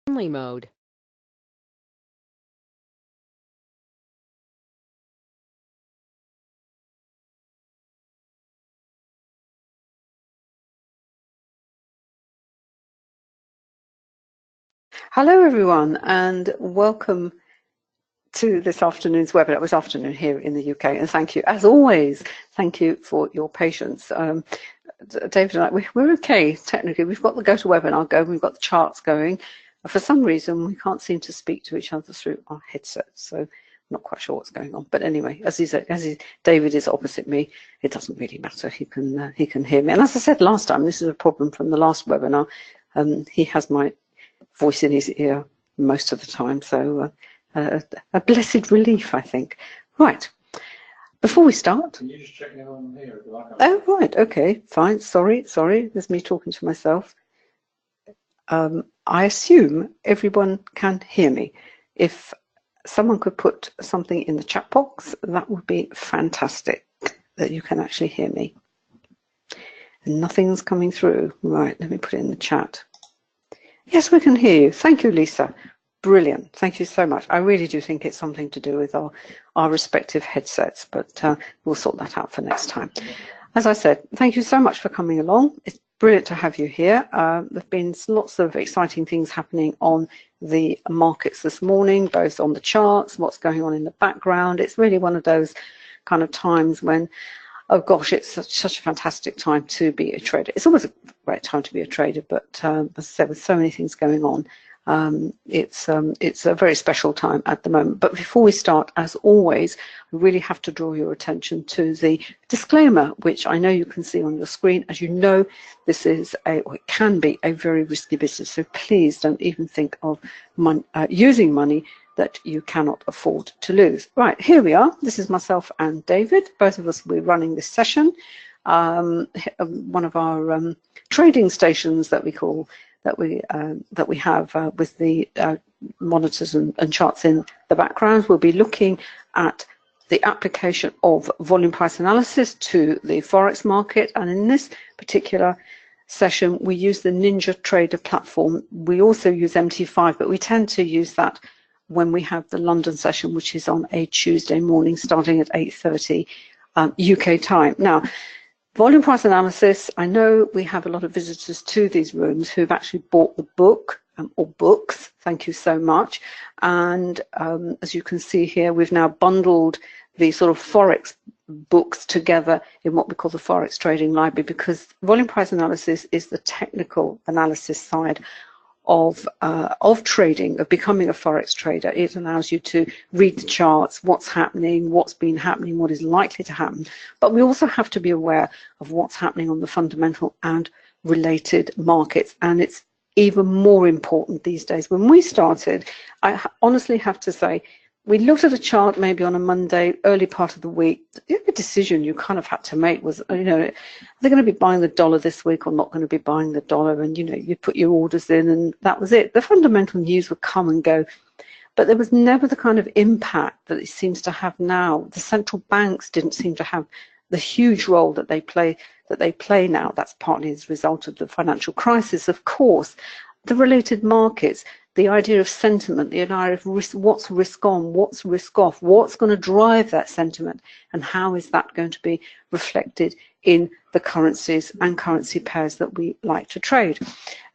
Only mode. Hello everyone and welcome to this afternoon's webinar. It was afternoon here in the UK, and thank you, as always, thank you for your patience. David and I, we're okay technically. We've got the GoToWebinar going, we've got the charts going. For some reason, we can't seem to speak to each other through our headsets, so I'm not quite sure what's going on. But anyway, David is opposite me. It doesn't really matter. He can hear me. And as I said last time, this is a problem from the last webinar. He has my voice in his ear most of the time, so a blessed relief, I think. Right, before we start. Can you just check in on here? Oh, right, okay, fine. Sorry, there's me talking to myself. I assume everyone can hear me. If someone could put something in the chat box, that would be fantastic, that you can actually hear me. And nothing's coming through. Right, let me put it in the chat. Yes, we can hear you. Thank you, Lisa. Brilliant. Thank you so much. I really do think it's something to do with our respective headsets, but we'll sort that out for next time. As I said, thank you so much for coming along. It's brilliant to have you here. There have been lots of exciting things happening on the markets this morning, both on the charts, what's going on in the background. It's really one of those kind of times when, oh gosh, it's such a fantastic time to be a trader. It's always a great time to be a trader, but as I said, with so many things going on, it's a very special time at the moment. But before we start, as always, I really have to draw your attention to the disclaimer, which I know you can see on your screen. As you know, this is or it can be a very risky business, so please don't even think of using money that you cannot afford to lose. Right, here we are. This is myself and David. Both of us will be running this session. One of our trading stations that we call, that we have with the monitors and charts in the background. We'll be looking at the application of volume price analysis to the Forex market. And in this particular session, we use the Ninja Trader platform. We also use MT5, but we tend to use that when we have the London session, which is on a Tuesday morning starting at 8:30 UK time. Now, volume price analysis, I know we have a lot of visitors to these rooms who've actually bought the book or books. Thank you so much. And as you can see here, we've now bundled the sort of Forex books together in what we call the Forex Trading Library, because volume price analysis is the technical analysis side of trading, of becoming a Forex trader. It allows you to read the charts, what's happening, what's been happening, what is likely to happen. But we also have to be aware of what's happening on the fundamental and related markets. And it's even more important these days. When we started, I honestly have to say, we looked at a chart maybe on a Monday, early part of the week. The only decision you kind of had to make was, are they going to be buying the dollar this week or not going to be buying the dollar? And, you put your orders in and that was it. The fundamental news would come and go. But there was never the kind of impact that it seems to have now. The central banks didn't seem to have the huge role that they play now. That's partly as a result of the financial crisis, of course. The related markets, the idea of sentiment, the idea of risk, what's risk on, what's risk off, what's going to drive that sentiment, and how is that going to be reflected in the currencies and currency pairs that we like to trade.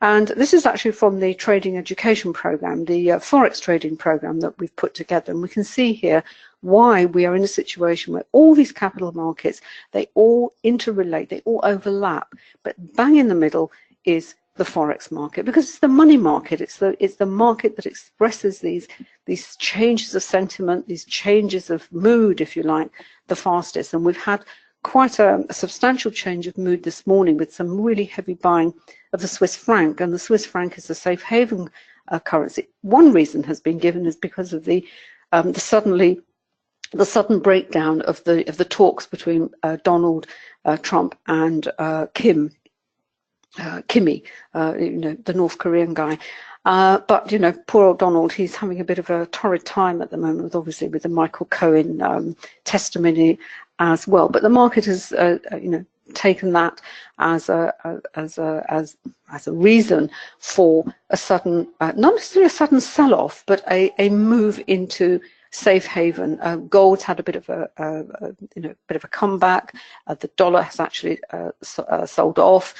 And this is actually from the trading education program, the Forex trading program that we've put together. And we can see here why we are in a situation where all these capital markets, they all interrelate, they all overlap, but bang in the middle is the Forex market, because it's the money market. It's the market that expresses these changes of sentiment, these changes of mood, if you like, the fastest. And we've had quite a substantial change of mood this morning with some really heavy buying of the Swiss franc, and the Swiss franc is a safe haven currency. One reason has been given is because of the sudden breakdown of the talks between Donald Trump and Kimmy, the North Korean guy. But, poor old Donald, he's having a bit of a torrid time at the moment, obviously with the Michael Cohen testimony as well. But the market has, taken that as a reason for a sudden, not necessarily a sudden sell-off, but a move into safe haven. Gold's had a bit of a comeback. The dollar has actually sold off,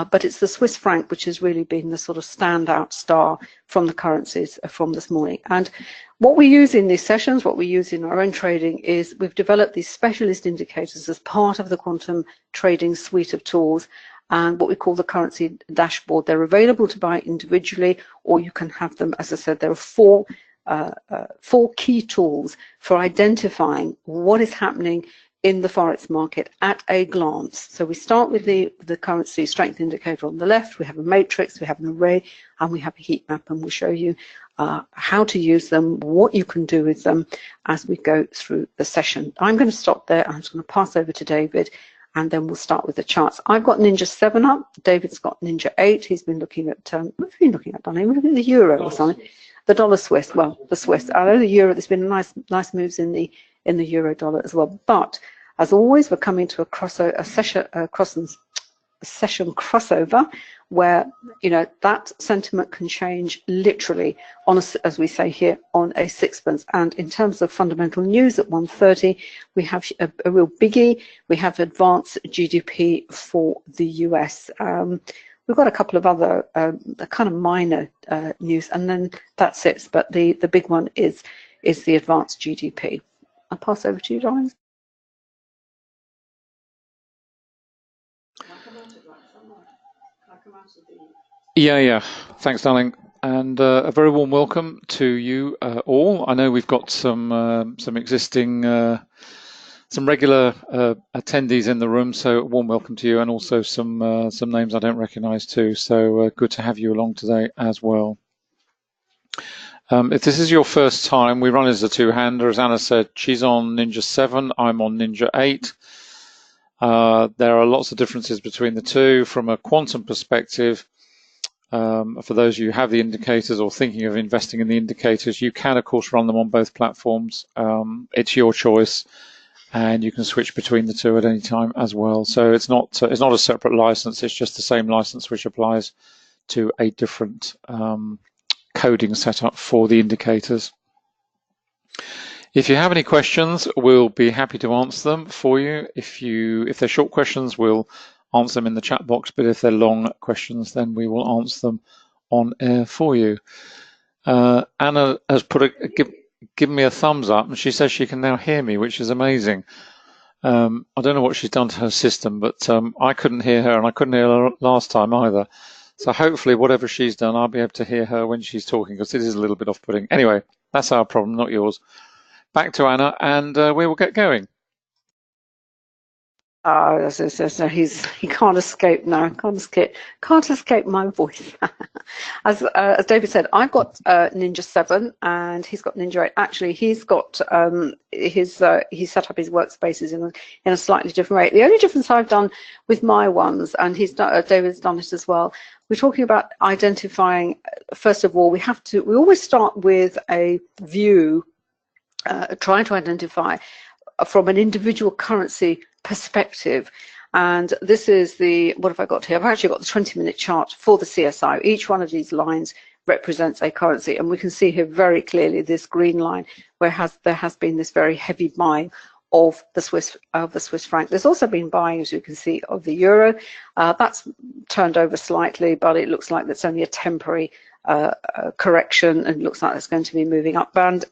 but it's the Swiss franc which has really been the sort of standout star from the currencies from this morning. And what we use in these sessions, what we use in our own trading, is we've developed these specialist indicators as part of the quantum trading suite of tools, and what we call the currency dashboard. They're available to buy individually, or you can have them, as I said, there are four key tools for identifying what is happening in the Forex market at a glance. So we start with the currency strength indicator on the left, we have a matrix, we have an array, and we have a heat map, and we'll show you how to use them, what you can do with them as we go through the session. I'm going to stop there. I'm just going to pass over to David, and then we'll start with the charts. I've got Ninja 7 up. David's got Ninja 8. He's been looking at, what have you been looking at, Donnie? We're looking at the euro or something. The dollar Swiss, well, the Swiss. I know the euro, there's been nice moves in the euro dollar as well. But as always, we're coming to a session crossover where, you know, that sentiment can change literally on, as we say here, on a sixpence. And in terms of fundamental news at 1:30, we have a real biggie. We have Advance GDP for the US. We've got a couple of other kind of minor news, and then that's it. But the big one is the Advanced GDP. I'll pass over to you, darling. Yeah. Thanks, darling, and a very warm welcome to you all. I know we've got some existing, some regular attendees in the room, so a warm welcome to you, and also some names I don't recognise too. So good to have you along today as well. If this is your first time, we run as a two-hander. As Anna said, she's on Ninja 7, I'm on Ninja 8. There are lots of differences between the two. From a quantum perspective, for those of you who have the indicators or thinking of investing in the indicators, you can, of course, run them on both platforms. It's your choice, and you can switch between the two at any time as well. So it's not a separate license. It's just the same license which applies to a different coding setup for the indicators. If you have any questions, we'll be happy to answer them for you. If they're short questions, we'll answer them in the chat box, but if they're long questions, then we will answer them on air for you. Anna has given me a thumbs up, and she says she can now hear me, which is amazing. I don't know what she's done to her system, but I couldn't hear her, and I couldn't hear her last time either. So hopefully whatever she's done, I'll be able to hear her when she's talking, because it is a little bit off-putting. Anyway, that's our problem, not yours. Back to Anna, and we will get going. So he can't escape now. Can't escape my voice. As David said, I've got Ninja 7 and he's got Ninja 8. Actually, he's got he set up his workspaces in a slightly different way. The only difference I've done with my ones, and David's done it as well. We're talking about identifying. First of all, we always start with a view, trying to identify from an individual currency perspective. And this is what have I got here? I've actually got the 20-minute chart for the CSI. Each one of these lines represents a currency, and we can see here very clearly this green line where there has been this very heavy buying of the Swiss franc. There's also been buying, as you can see, of the euro. That's turned over slightly, but it looks like that's only a temporary correction, and it looks like it's going to be moving up. And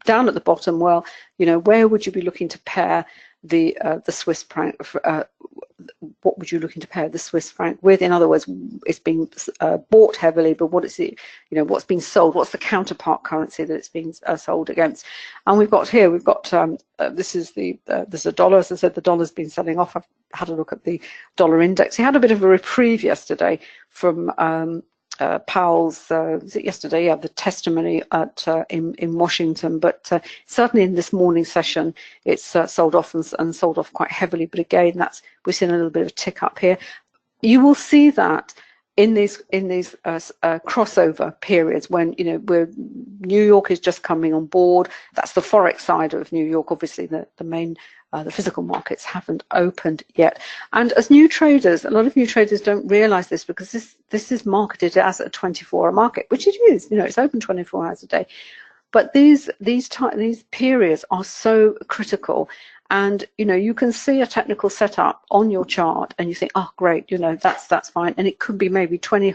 down at the bottom, well, you know, where would you be looking to pair the Swiss franc? What would you looking to pair the Swiss franc with? In other words, it's been bought heavily, but what is it? You know, what's being sold? What's the counterpart currency that it's being sold against? And we've got this is there's a dollar. As I said, the dollar's been selling off. I've had a look at the dollar index. He had a bit of a reprieve yesterday from Powell's, was it yesterday? Yeah, the testimony in Washington. But certainly in this morning session, it's sold off and sold off quite heavily. But again, we're seeing a little bit of a tick up here. You will see that in these crossover periods when, you know, we're New York is just coming on board. That's the forex side of New York. Obviously, the main the physical markets haven't opened yet. And as new traders, a lot of new traders don't realize this, because this is marketed as a 24-hour market, which it is. It's open 24 hours a day. But these periods are so critical. And you can see a technical setup on your chart and you think, oh great, that's fine. And it could be maybe 20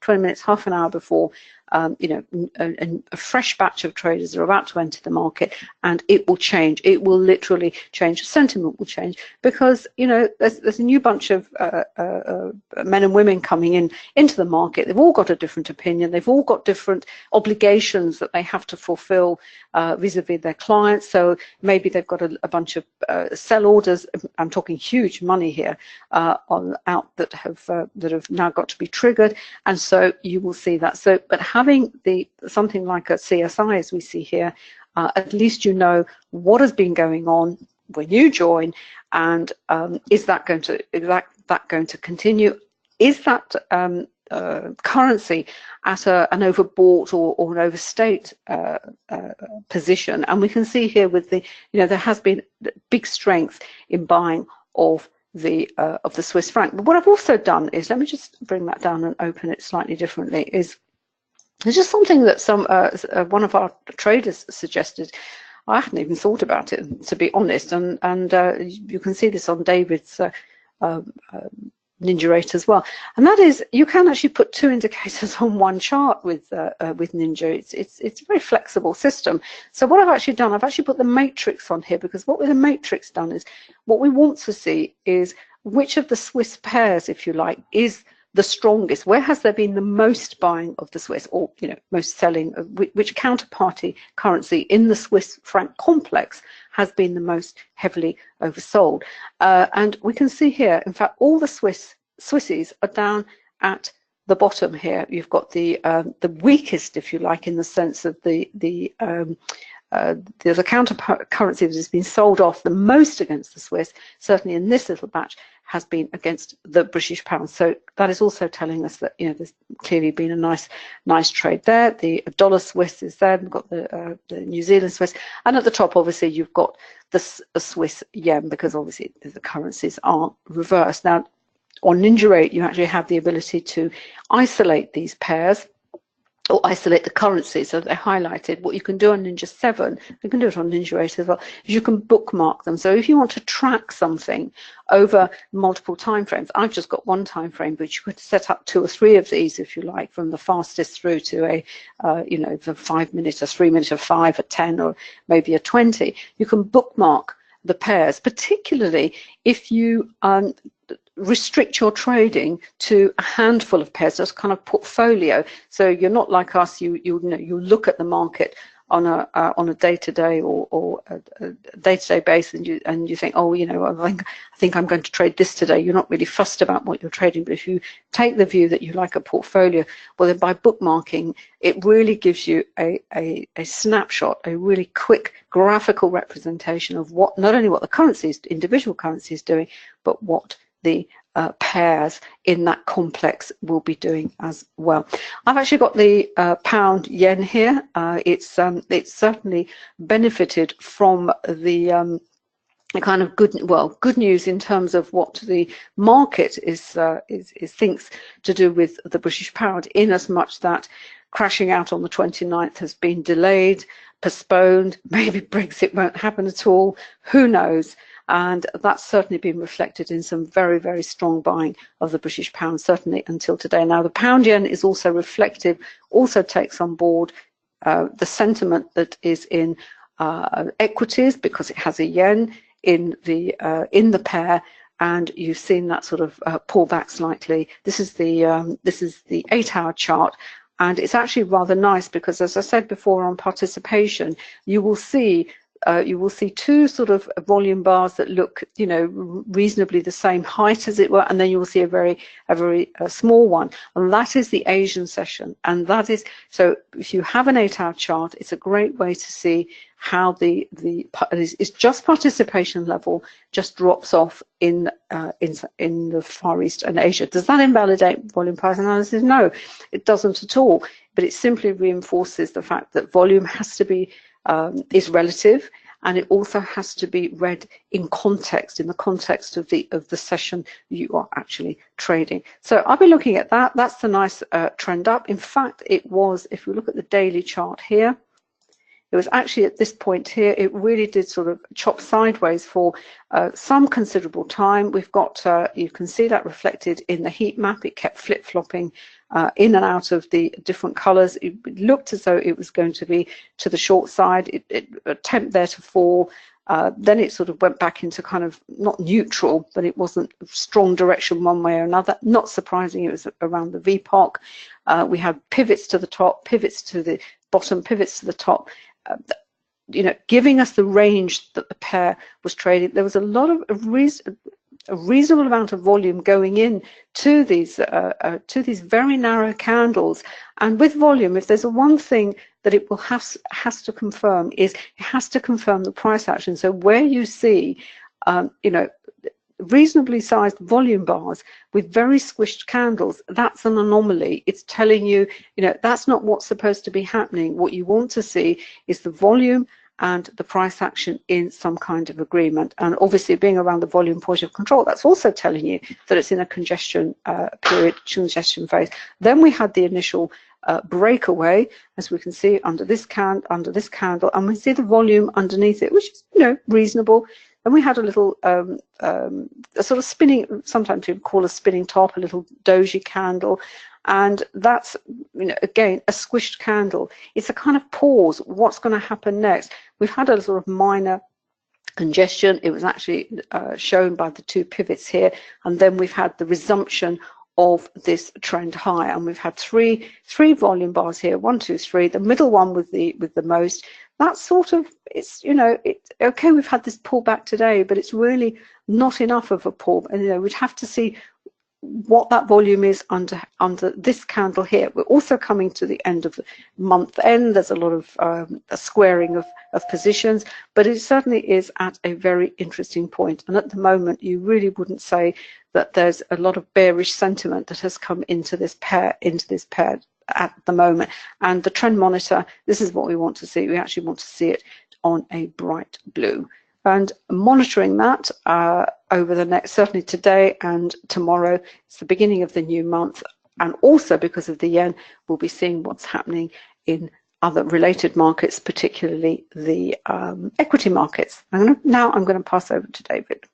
minutes, half an hour before a fresh batch of traders are about to enter the market, and it will change. It will literally change. Sentiment will change, because there's a new bunch of men and women coming into the market. They've all got a different opinion. They've all got different obligations that they have to fulfill vis-a-vis their clients. So maybe they've got a bunch of sell orders. I'm talking huge money here out that have now got to be triggered, and so you will see that. So, but having something like a CSI, as we see here, at least what has been going on when you join, and is that going to continue? Is that currency at an overbought or an overstate position? And we can see here with there has been big strength in buying of the Swiss franc. But what I've also done is, let me just bring that down and open it slightly differently, is it's just something that one of our traders suggested. I hadn't even thought about it, to be honest, and you can see this on David's Ninja 8 as well, and that is, you can actually put two indicators on one chart with Ninja. It's a very flexible system. So what I've actually done, I've actually put the matrix on here, because what with the matrix done is, what we want to see is which of the Swiss pairs, if you like, is the strongest. Where has there been the most buying of the Swiss, or most selling? Which counterparty currency in the Swiss franc complex has been the most heavily oversold? And we can see here, in fact, all the Swissies are down at the bottom here. You've got the weakest, if you like, in the sense of the counter currency that has been sold off the most against the Swiss, certainly in this little batch, has been against the British pound. So that is also telling us that there's clearly been a nice trade there. The dollar Swiss is there. We've got the New Zealand Swiss, and at the top, obviously, you've got the Swiss yen, because obviously the currencies are reversed. Now, on Ninja 8, you actually have the ability to isolate these pairs, or isolate the currencies, so they're highlighted. What you can do on Ninja 7, you can do it on Ninja 8 as well, is you can bookmark them. So if you want to track something over multiple time frames, I've just got one time frame, but you could set up 2 or 3 of these, if you like, from the fastest through to the 5 minute, a 3 minute, a 5, a 10, or maybe a 20. You can bookmark the pairs, particularly if you restrict your trading to a handful of pairs, just kind of portfolio. So you're not like us. You look at the market on a day-to-day or a day-to-day basis, and you think, oh, I think I'm going to trade this today. You're not really fussed about what you're trading. But if you take the view that you like a portfolio, well, then by bookmarking, it really gives you a snapshot, a really quick graphical representation of what, not only what the individual currency is doing, but what the pairs in that complex will be doing as well. I've actually got the pound yen here. It's certainly benefited from the kind of good news in terms of what the market thinks to do with the British pound, in as much that crashing out on the 29th has been delayed, postponed. Maybe Brexit won't happen at all. Who knows? And that's certainly been reflected in some very, very strong buying of the British pound, certainly until today. Now, the pound yen is also reflective, also takes on board the sentiment that is in equities, because it has a yen in the pair, and you've seen that sort of pull back slightly. This is the 8-hour chart. And it's actually rather nice, because, as I said before, on participation, you will see 2 sort of volume bars that look, reasonably the same height, as it were, and then you will see a very small one, and that is the Asian session. And that is, so if you have an 8-hour chart, it's a great way to see how it's just participation level just drops off in the Far East and Asia. Does that invalidate volume price analysis? No, it doesn't at all. But it simply reinforces the fact that volume has to be is relative, and it also has to be read in context, in the context of the session you are actually trading. So I'll be looking at that. That's the nice trend up. In fact, it was, if we look at the daily chart here, it was actually at this point here, it really did sort of chop sideways for some considerable time. We've got, you can see that reflected in the heat map. It kept flip-flopping in and out of the different colors. It looked as though it was going to be to the short side. It attempt there to fall. Then it sort of went back into kind of not neutral, but it wasn't strong direction one way or another. Not surprising, it was around the VPOC. We had pivots to the top, pivots to the bottom, pivots to the top. You know, giving us the range that the pair was trading. There was a lot of a reasonable amount of volume going in to these very narrow candles. And with volume, if there's one thing that it will has to confirm, is it has to confirm the price action. So where you see, you know, reasonably sized volume bars with very squished candles, that's an anomaly. It's telling you, you know, that's not what's supposed to be happening. What you want to see is the volume and the price action in some kind of agreement. And obviously being around the volume point of control, that's also telling you that it's in a congestion period, congestion phase. Then we had the initial breakaway, as we can see under this candle, and we see the volume underneath it, which is, you know, reasonable. And we had a little a sort of spinning, sometimes we call a spinning top, a little doji candle. And that's, you know, again, a squished candle. It's a kind of pause. What's going to happen next? We've had a sort of minor congestion. It was actually shown by the two pivots here. And then we've had the resumption of this trend high. And we've had three volume bars here, 1, 2, 3. The middle one with the most. That's sort of, it's, you know, it's okay, we've had this pullback today, but it's really not enough of a pull. And, you know, we'd have to see what that volume is under this candle here. We're also coming to the end of the month end. There's a lot of a squaring of positions, but it certainly is at a very interesting point. And at the moment, you really wouldn't say that there's a lot of bearish sentiment that has come into this pair at the moment. And the trend monitor, this is what we want to see. We actually want to see it on a bright blue. And monitoring that over the next, certainly today and tomorrow, it's the beginning of the new month. And also because of the yen, we'll be seeing what's happening in other related markets, particularly the equity markets. Now I'm going to pass over to David.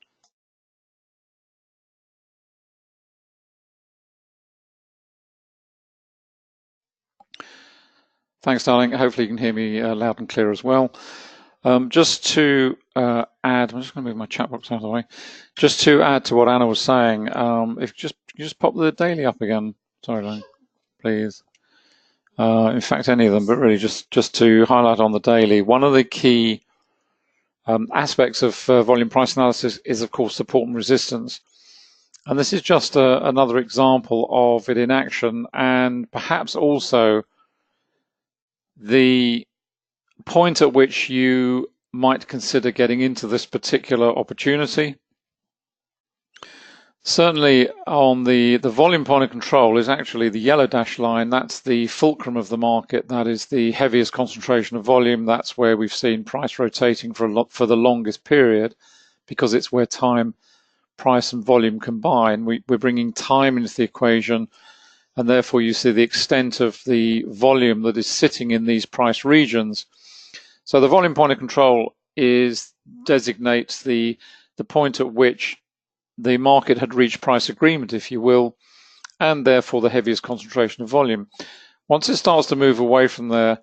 Thanks, darling. Hopefully you can hear me loud and clear as well. Just to add, I'm just going to move my chat box out of the way. Just to add to what Anna was saying, if you just pop the daily up again. Sorry, darling, please. In fact, any of them, but really just to highlight on the daily, one of the key aspects of volume price analysis is, of course, support and resistance. And this is just another example of it in action, and perhaps also the point at which you might consider getting into this particular opportunity. Certainly on the volume point of control is actually the yellow dashed line. That's the fulcrum of the market. That is the heaviest concentration of volume. That's where we've seen price rotating for the longest period, because it's where time, price and volume combine. We're bringing time into the equation, and therefore you see the extent of the volume that is sitting in these price regions. So the volume point of control designates the point at which the market had reached price agreement, if you will, and therefore the heaviest concentration of volume. Once it starts to move away from there,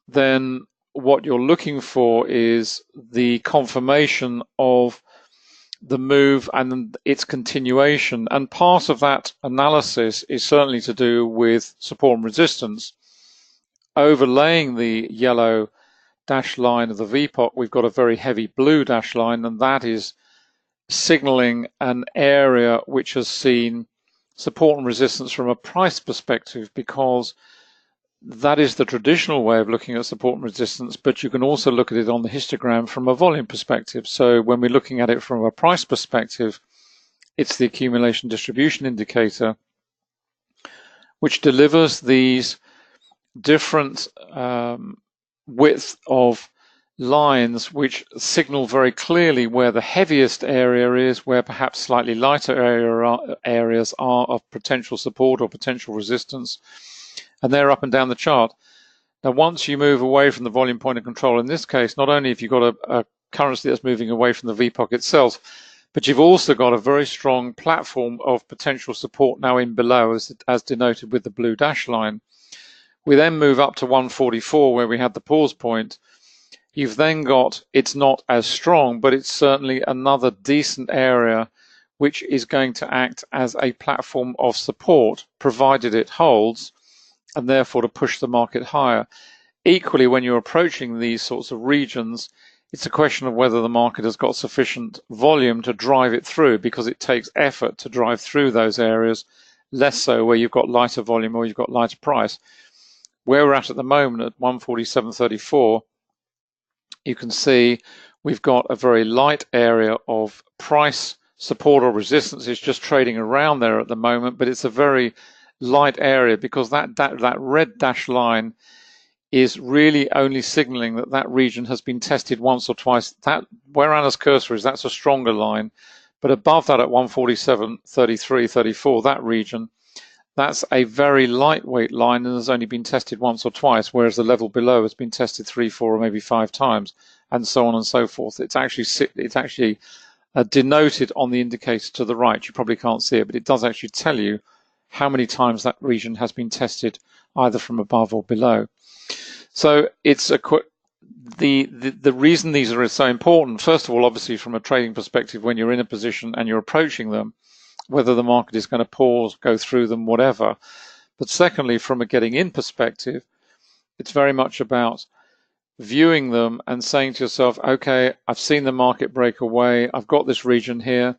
then what you're looking for is the confirmation of the move and its continuation. And part of that analysis is certainly to do with support and resistance. Overlaying the yellow dashed line of the VPOC, we've got a very heavy blue dashed line, and that is signaling an area which has seen support and resistance from a price perspective, because that is the traditional way of looking at support and resistance, but you can also look at it on the histogram from a volume perspective. So when we're looking at it from a price perspective, it's the accumulation distribution indicator, which delivers these different width of lines which signal very clearly where the heaviest area is, where perhaps slightly lighter areas are of potential support or potential resistance, and they're up and down the chart. Now, once you move away from the volume point of control, in this case, not only have you got a currency that's moving away from the VPOC itself, but you've also got a very strong platform of potential support now in below, as denoted with the blue dash line. We then move up to 144, where we had the pause point. You've then got, it's not as strong, but it's certainly another decent area which is going to act as a platform of support, provided it holds, and therefore to push the market higher. Equally, when you're approaching these sorts of regions, it's a question of whether the market has got sufficient volume to drive it through, because it takes effort to drive through those areas, less so where you've got lighter volume or you've got lighter price. Where we're at the moment at 147.34, you can see we've got a very light area of price support or resistance. It's just trading around there at the moment, but it's a very light area, because that red dash line is really only signaling that that region has been tested once or twice. That, where Anna's cursor is, that's a stronger line, but above that at 147.33, 34, that region, that's a very lightweight line and has only been tested once or twice, whereas the level below has been tested 3, 4, or maybe 5 times, and so on and so forth. It's actually denoted on the indicator to the right. You probably can't see it, but it does actually tell you how many times that region has been tested, either from above or below. So it's the reason these are so important, first of all, obviously from a trading perspective, when you're in a position and you're approaching them, whether the market is going to pause, go through them, whatever. But secondly, from a getting in perspective, it's very much about viewing them and saying to yourself, okay, I've seen the market break away, I've got this region here.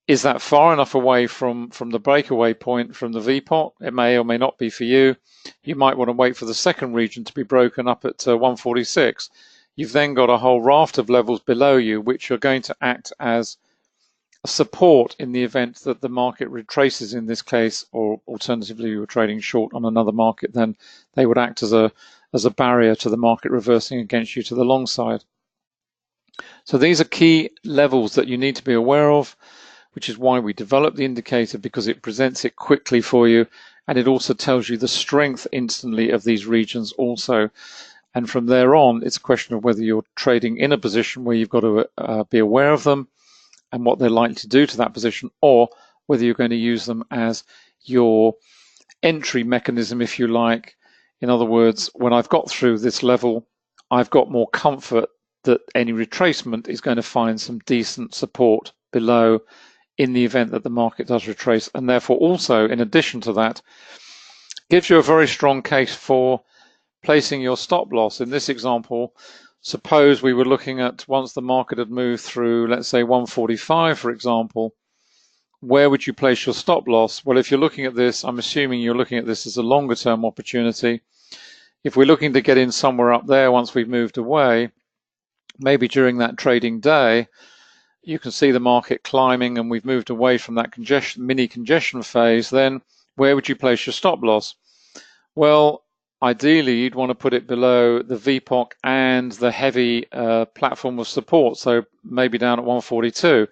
Is that far enough away from the breakaway point from the VPOC? It may or may not be for you. You might want to wait for the second region to be broken up at 146. You've then got a whole raft of levels below you, which are going to act as a support in the event that the market retraces in this case, or alternatively you were trading short on another market, then they would act as a barrier to the market reversing against you to the long side. So these are key levels that you need to be aware of, which is why we developed the indicator, because it presents it quickly for you, and it also tells you the strength instantly of these regions also. And from there on, it's a question of whether you're trading in a position where you've got to be aware of them and what they're likely to do to that position, or whether you're going to use them as your entry mechanism, if you like. In other words, when I've got through this level, I've got more comfort that any retracement is going to find some decent support below in the event that the market does retrace, and therefore also, in addition to that, gives you a very strong case for placing your stop loss. In this example, suppose we were looking at, once the market had moved through, let's say 145, for example, where would you place your stop loss? Well, if you're looking at this, I'm assuming you're looking at this as a longer term opportunity. If we're looking to get in somewhere up there once we've moved away, maybe during that trading day, you can see the market climbing and we've moved away from that mini congestion phase, then where would you place your stop loss? Well, ideally, you'd want to put it below the VPOC and the heavy platform of support, so maybe down at 142.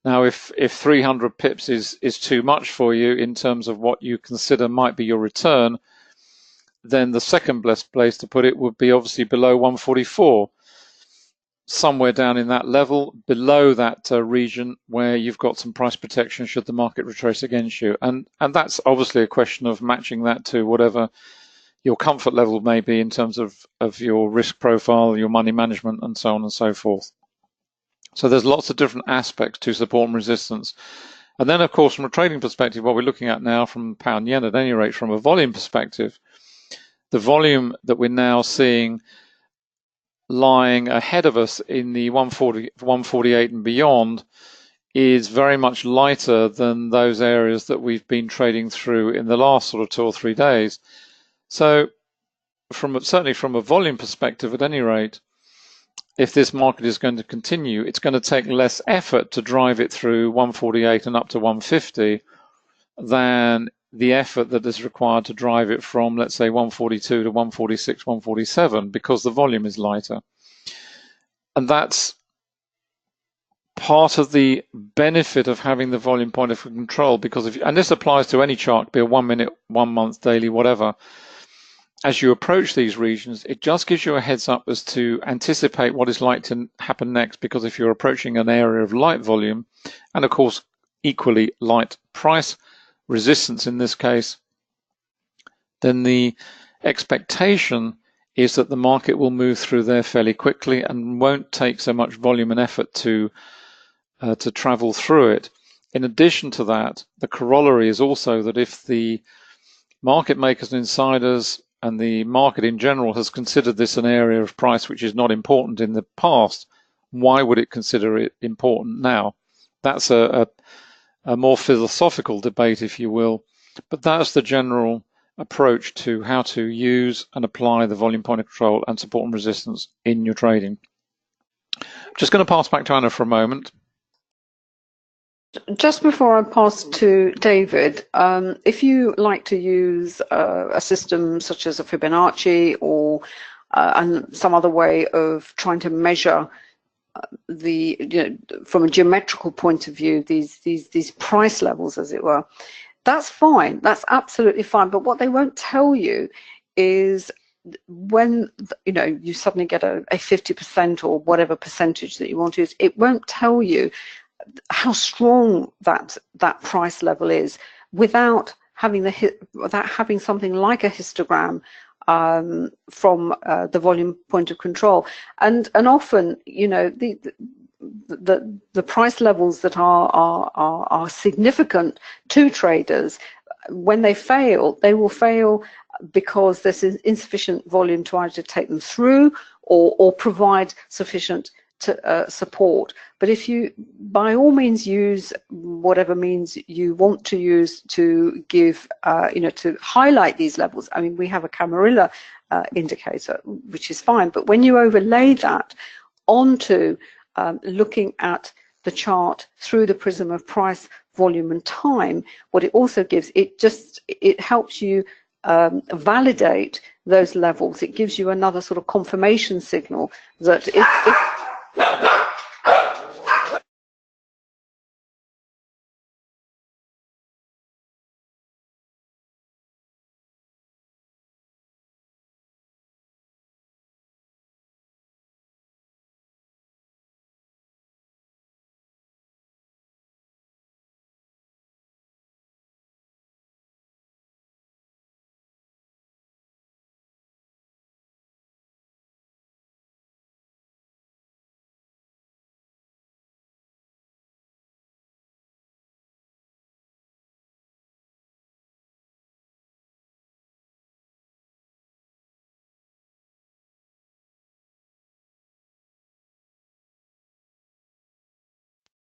Now, if 300 pips is too much for you in terms of what you consider might be your return, then the second best place to put it would be obviously below 144. Somewhere down in that level, below that region where you've got some price protection should the market retrace against you. And that's obviously a question of matching that to whatever your comfort level may be in terms of your risk profile, your money management, and so on and so forth. So there's lots of different aspects to support and resistance. And then, of course, from a trading perspective, what we're looking at now from pound yen, at any rate, from a volume perspective, the volume that we're now seeing lying ahead of us in the 140, 148 and beyond is very much lighter than those areas that we've been trading through in the last sort of 2 or 3 days. So certainly from a volume perspective, at any rate, if this market is going to continue, it's going to take less effort to drive it through 148 and up to 150 than the effort that is required to drive it from, let's say, 142 to 146, 147, because the volume is lighter. And that's part of the benefit of having the volume point of control, because and this applies to any chart, be a 1 minute, 1 month, daily, whatever. As you approach these regions, it just gives you a heads up as to anticipate what is likely to happen next, because if you're approaching an area of light volume, and of course equally light price resistance in this case, then the expectation is that the market will move through there fairly quickly and won't take so much volume and effort to travel through it. In addition to that, the corollary is also that if the market makers and insiders and the market in general has considered this an area of price which is not important in the past, why would it consider it important now? That's a more philosophical debate, if you will, but that's the general approach to how to use and apply the volume point of control and support and resistance in your trading. I'm just going to pass back to Anna for a moment. Just before I pass to David, if you like to use a system such as a Fibonacci or and some other way of trying to measure from a geometrical point of view, these price levels, as it were, that's fine. That's absolutely fine. But what they won't tell you is when you suddenly get a 50% or whatever percentage that you want to use, it won't tell you how strong that price level is without having something like a histogram from the volume point of control, and often the price levels that are significant to traders, when they fail, they will fail because there's insufficient volume to either take them through or provide sufficient support. But if you, by all means, use whatever means you want to use to give, to highlight these levels. I mean, we have a Camarilla indicator, which is fine. But when you overlay that onto looking at the chart through the prism of price, volume, and time, what it also gives, it helps you validate those levels. It gives you another sort of confirmation signal that if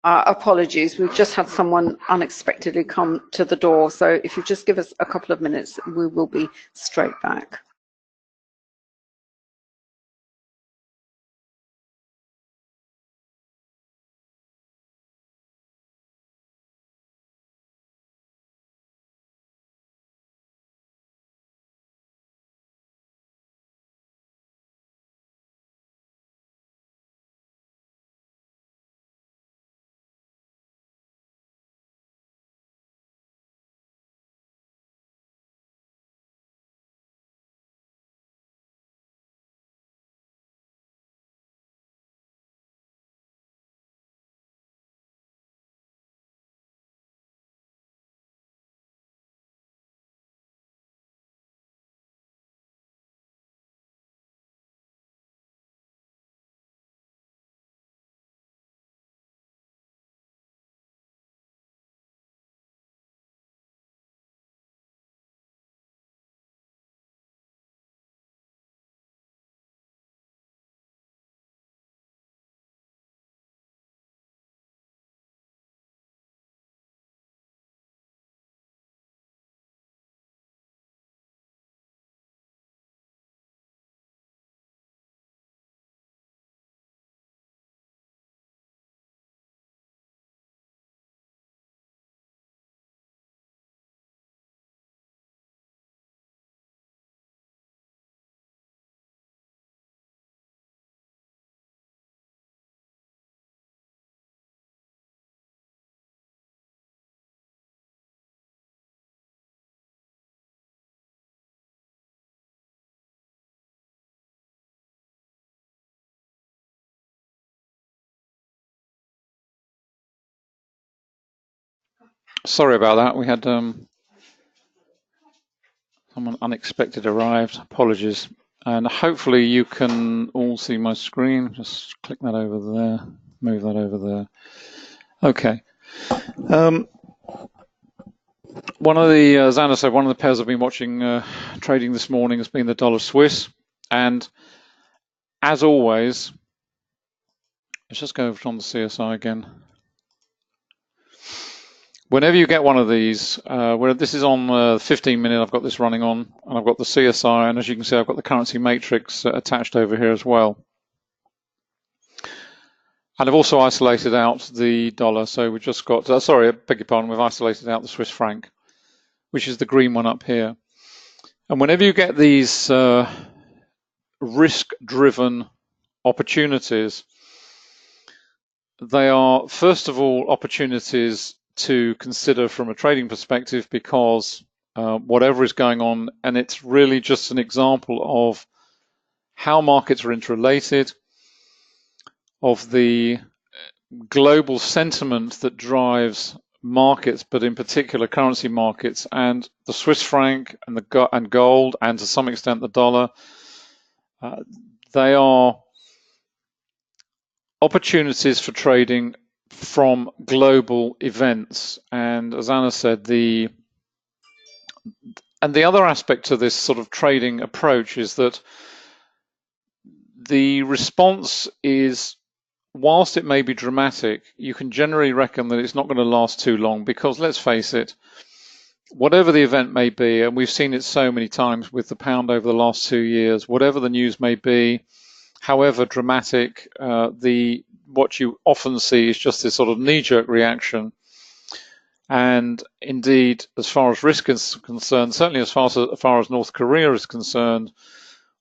apologies, we've just had someone unexpectedly come to the door, so if you just give us a couple of minutes, we will be straight back. Sorry about that. We had someone unexpected arrived. Apologies. And hopefully you can all see my screen. Just click that over there, move that over there. Okay. One of the, as Anna said, one of the pairs I've been watching trading this morning has been the dollar Swiss. And as always, let's just go over on the CSI again. Whenever you get one of these, where this is on 15 minute, I've got this running on, and I've got the CSI, and as you can see, I've got the currency matrix attached over here as well. And I've also isolated out the dollar, so we've just got, sorry, I beg your pardon, we've isolated out the Swiss franc, which is the green one up here. And whenever you get these risk-driven opportunities, they are, first of all, opportunities to consider from a trading perspective, because whatever is going on, and it's really just an example of how markets are interrelated, of the global sentiment that drives markets, but in particular currency markets, and the Swiss franc and gold, and to some extent the dollar. They are opportunities for trading from global events. And as Anna said, the other aspect to this sort of trading approach is that the response is, whilst it may be dramatic, you can generally reckon that it's not going to last too long, because let's face it, whatever the event may be, and we've seen it so many times with the pound over the last 2 years, whatever the news may be, however dramatic, what you often see is just this sort of knee-jerk reaction. And indeed, as far as risk is concerned, certainly as far as North Korea is concerned,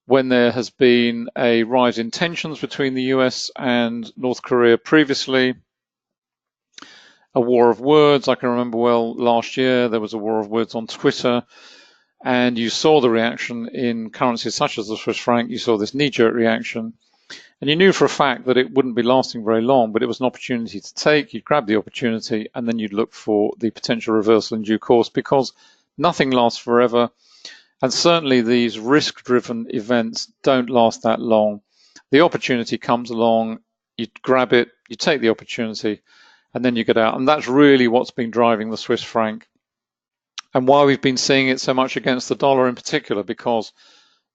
when there has been a rise in tensions between the US and North Korea previously, a war of words, I can remember well last year, there was a war of words on Twitter, and you saw the reaction in currencies such as the Swiss franc. You saw this knee-jerk reaction, and you knew for a fact that it wouldn't be lasting very long, but it was an opportunity to take. You'd grab the opportunity, and then you'd look for the potential reversal in due course, because nothing lasts forever. And certainly these risk-driven events don't last that long. The opportunity comes along, you grab it, you take the opportunity, and then you get out. And that's really what's been driving the Swiss franc, and why we've been seeing it so much against the dollar in particular, because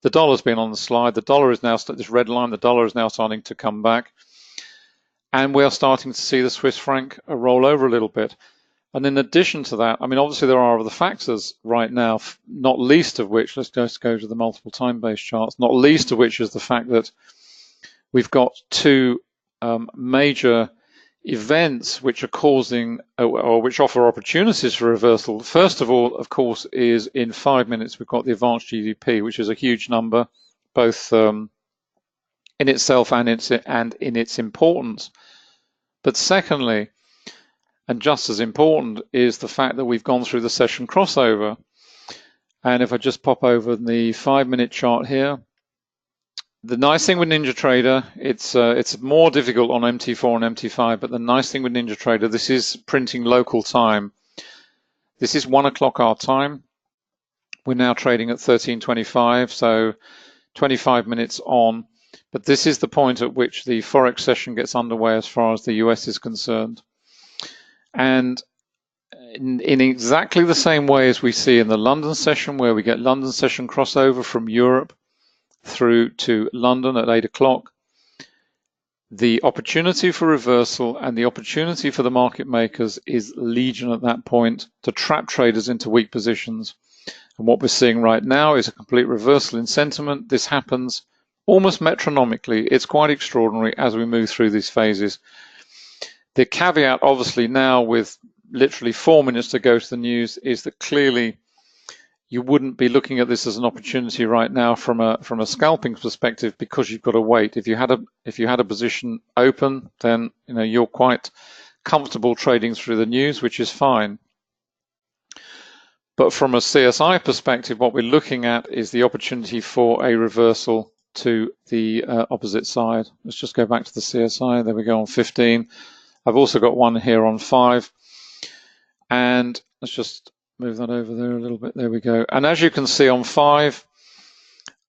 the dollar's been on the slide. The dollar is now, this red line, the dollar is now starting to come back. And we are starting to see the Swiss franc roll over a little bit. And in addition to that, I mean, obviously there are other factors right now, not least of which, let's just go to the multiple time-based charts, not least of which is the fact that we've got two major events which are causing, or which offer opportunities for reversal. First of all, of course, is in 5 minutes, we've got the Advance GDP, which is a huge number, both in itself and in its importance. But secondly, and just as important, is the fact that we've gone through the session crossover. And if I just pop over the 5 minute chart here, the nice thing with NinjaTrader, it's more difficult on MT4 and MT5, but the nice thing with NinjaTrader, this is printing local time. This is 1 o'clock our time. We're now trading at 13:25, so 25 minutes on. But this is the point at which the Forex session gets underway as far as the US is concerned. And in exactly the same way as we see in the London session, where we get London session crossover from Europe through to London at 8 o'clock, the opportunity for reversal and the opportunity for the market makers is legion at that point to trap traders into weak positions. And what we're seeing right now is a complete reversal in sentiment. This happens almost metronomically. It's quite extraordinary as we move through these phases. The caveat, obviously, now with literally 4 minutes to go to the news, is that clearly you wouldn't be looking at this as an opportunity right now from a scalping perspective, because you've got to wait. If you had a position open, then you're quite comfortable trading through the news, which is fine. But from a CSI perspective, what we're looking at is the opportunity for a reversal to the opposite side. Let's just go back to the CSI. There we go on 15. I've also got one here on 5. And let's just move that over there a little bit. There we go. And as you can see on 5,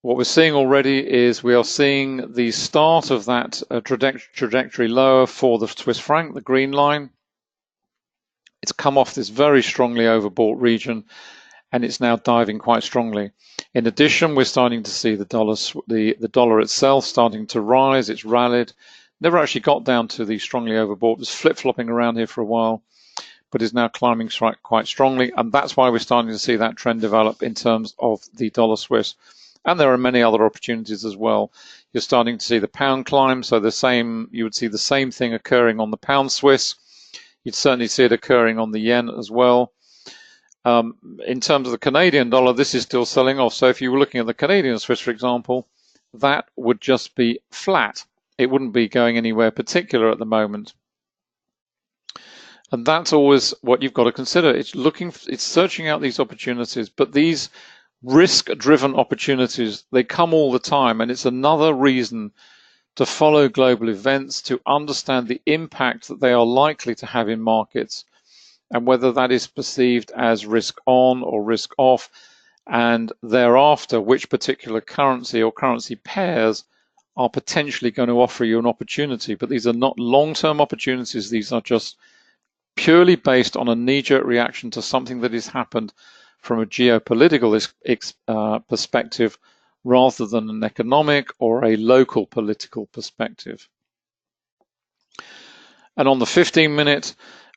what we're seeing already is we are seeing the start of that trajectory lower for the Swiss franc, the green line. It's come off this very strongly overbought region, and it's now diving quite strongly. In addition, we're starting to see the dollar itself starting to rise. It's rallied. Never actually got down to the strongly overbought. It was flip-flopping around here for a while, but is now climbing quite strongly, and that's why we're starting to see that trend develop in terms of the dollar Swiss. And there are many other opportunities as well. You're starting to see the pound climb, so you would see the same thing occurring on the pound Swiss. You'd certainly see it occurring on the yen as well. In terms of the Canadian dollar, this is still selling off. So if you were looking at the Canadian Swiss, for example, that would just be flat. It wouldn't be going anywhere particular at the moment. And that's always what you've got to consider. It's searching out these opportunities, but these risk-driven opportunities, they come all the time, and it's another reason to follow global events, to understand the impact that they are likely to have in markets, and whether that is perceived as risk on or risk off, and thereafter which particular currency or currency pairs are potentially going to offer you an opportunity. But these are not long-term opportunities. These are just purely based on a knee-jerk reaction to something that has happened from a geopolitical perspective rather than an economic or a local political perspective. And on the 15-minute,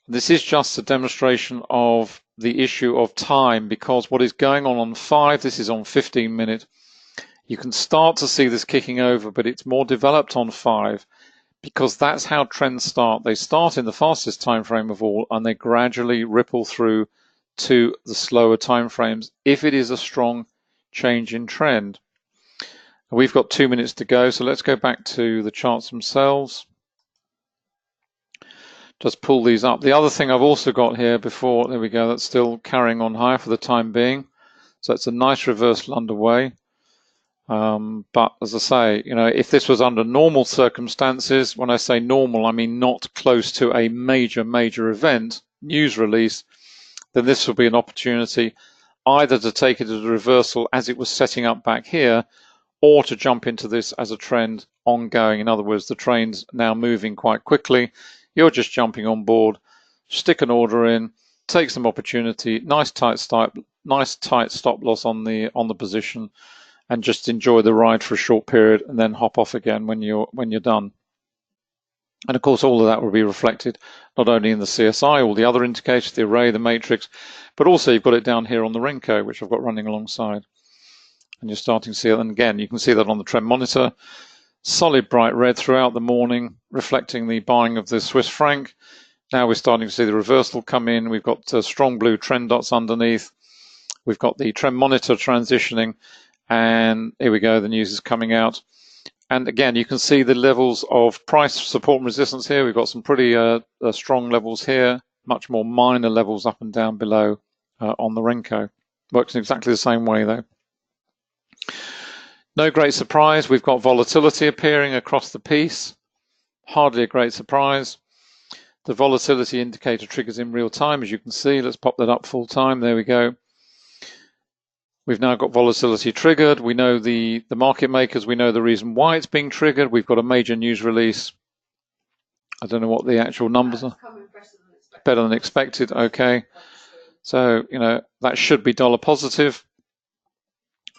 this is just a demonstration of the issue of time, because what is going on 5, this is on 15-minute. You can start to see this kicking over, but it's more developed on 5 because that's how trends start. They start in the fastest time frame of all, and they gradually ripple through to the slower time frames if it is a strong change in trend. We've got 2 minutes to go, so let's go back to the charts themselves. Just pull these up. The other thing I've also got here before, there we go, that's still carrying on higher for the time being. So it's a nice reversal underway. But as I say, if this was under normal circumstances, when I say normal, I mean not close to a major event, news release, then this will be an opportunity either to take it as a reversal as it was setting up back here, or to jump into this as a trend ongoing. In other words, the train's now moving quite quickly. You're just jumping on board, stick an order in, take some opportunity, nice tight stop loss on the position, and just enjoy the ride for a short period and then hop off again when you're done. And of course, all of that will be reflected not only in the CSI, all the other indicators, the array, the matrix, but also you've got it down here on the Renko, which I've got running alongside. And you're starting to see it. And again, you can see that on the trend monitor. Solid bright red throughout the morning, reflecting the buying of the Swiss franc. Now we're starting to see the reversal come in. We've got strong blue trend dots underneath. We've got the trend monitor transitioning. And here we go, the news is coming out. And again, you can see the levels of price support and resistance here. We've got some pretty strong levels here, much more minor levels up and down below on the Renko. Works in exactly the same way though. No great surprise, we've got volatility appearing across the piece. Hardly a great surprise. The volatility indicator triggers in real time, as you can see. Let's pop that up full time. There we go. We've now got volatility triggered. We know the market makers, we know the reason why it's being triggered. We've got a major news release. I don't know what the actual numbers are. Better than expected, okay. So, that should be dollar positive.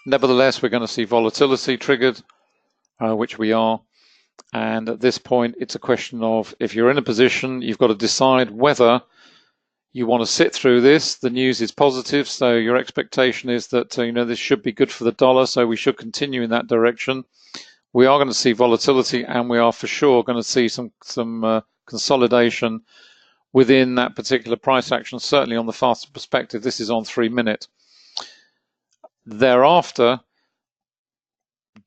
Nevertheless, we're going to see volatility triggered, which we are. And at this point, it's a question of, if you're in a position, you've got to decide whether you want to sit through this. The news is positive, so your expectation is that this should be good for the dollar, so we should continue in that direction. We are going to see volatility, and we are for sure going to see some consolidation within that particular price action, certainly on the faster perspective. This is on 3 minute. Thereafter,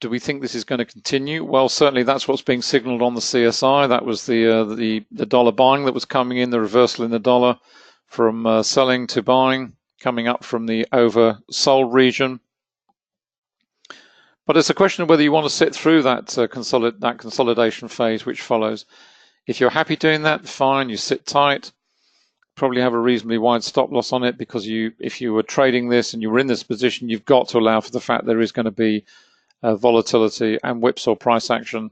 do we think this is going to continue? Well, certainly that's what's being signaled on the CSI. That was the dollar buying that was coming in, the reversal in the dollar from selling to buying, coming up from the oversold region. But it's a question of whether you want to sit through that consolidation phase which follows. If you're happy doing that, fine, you sit tight. probably have a reasonably wide stop loss on it, because if you were trading this and you were in this position, you've got to allow for the fact there is going to be volatility and whipsaw price action.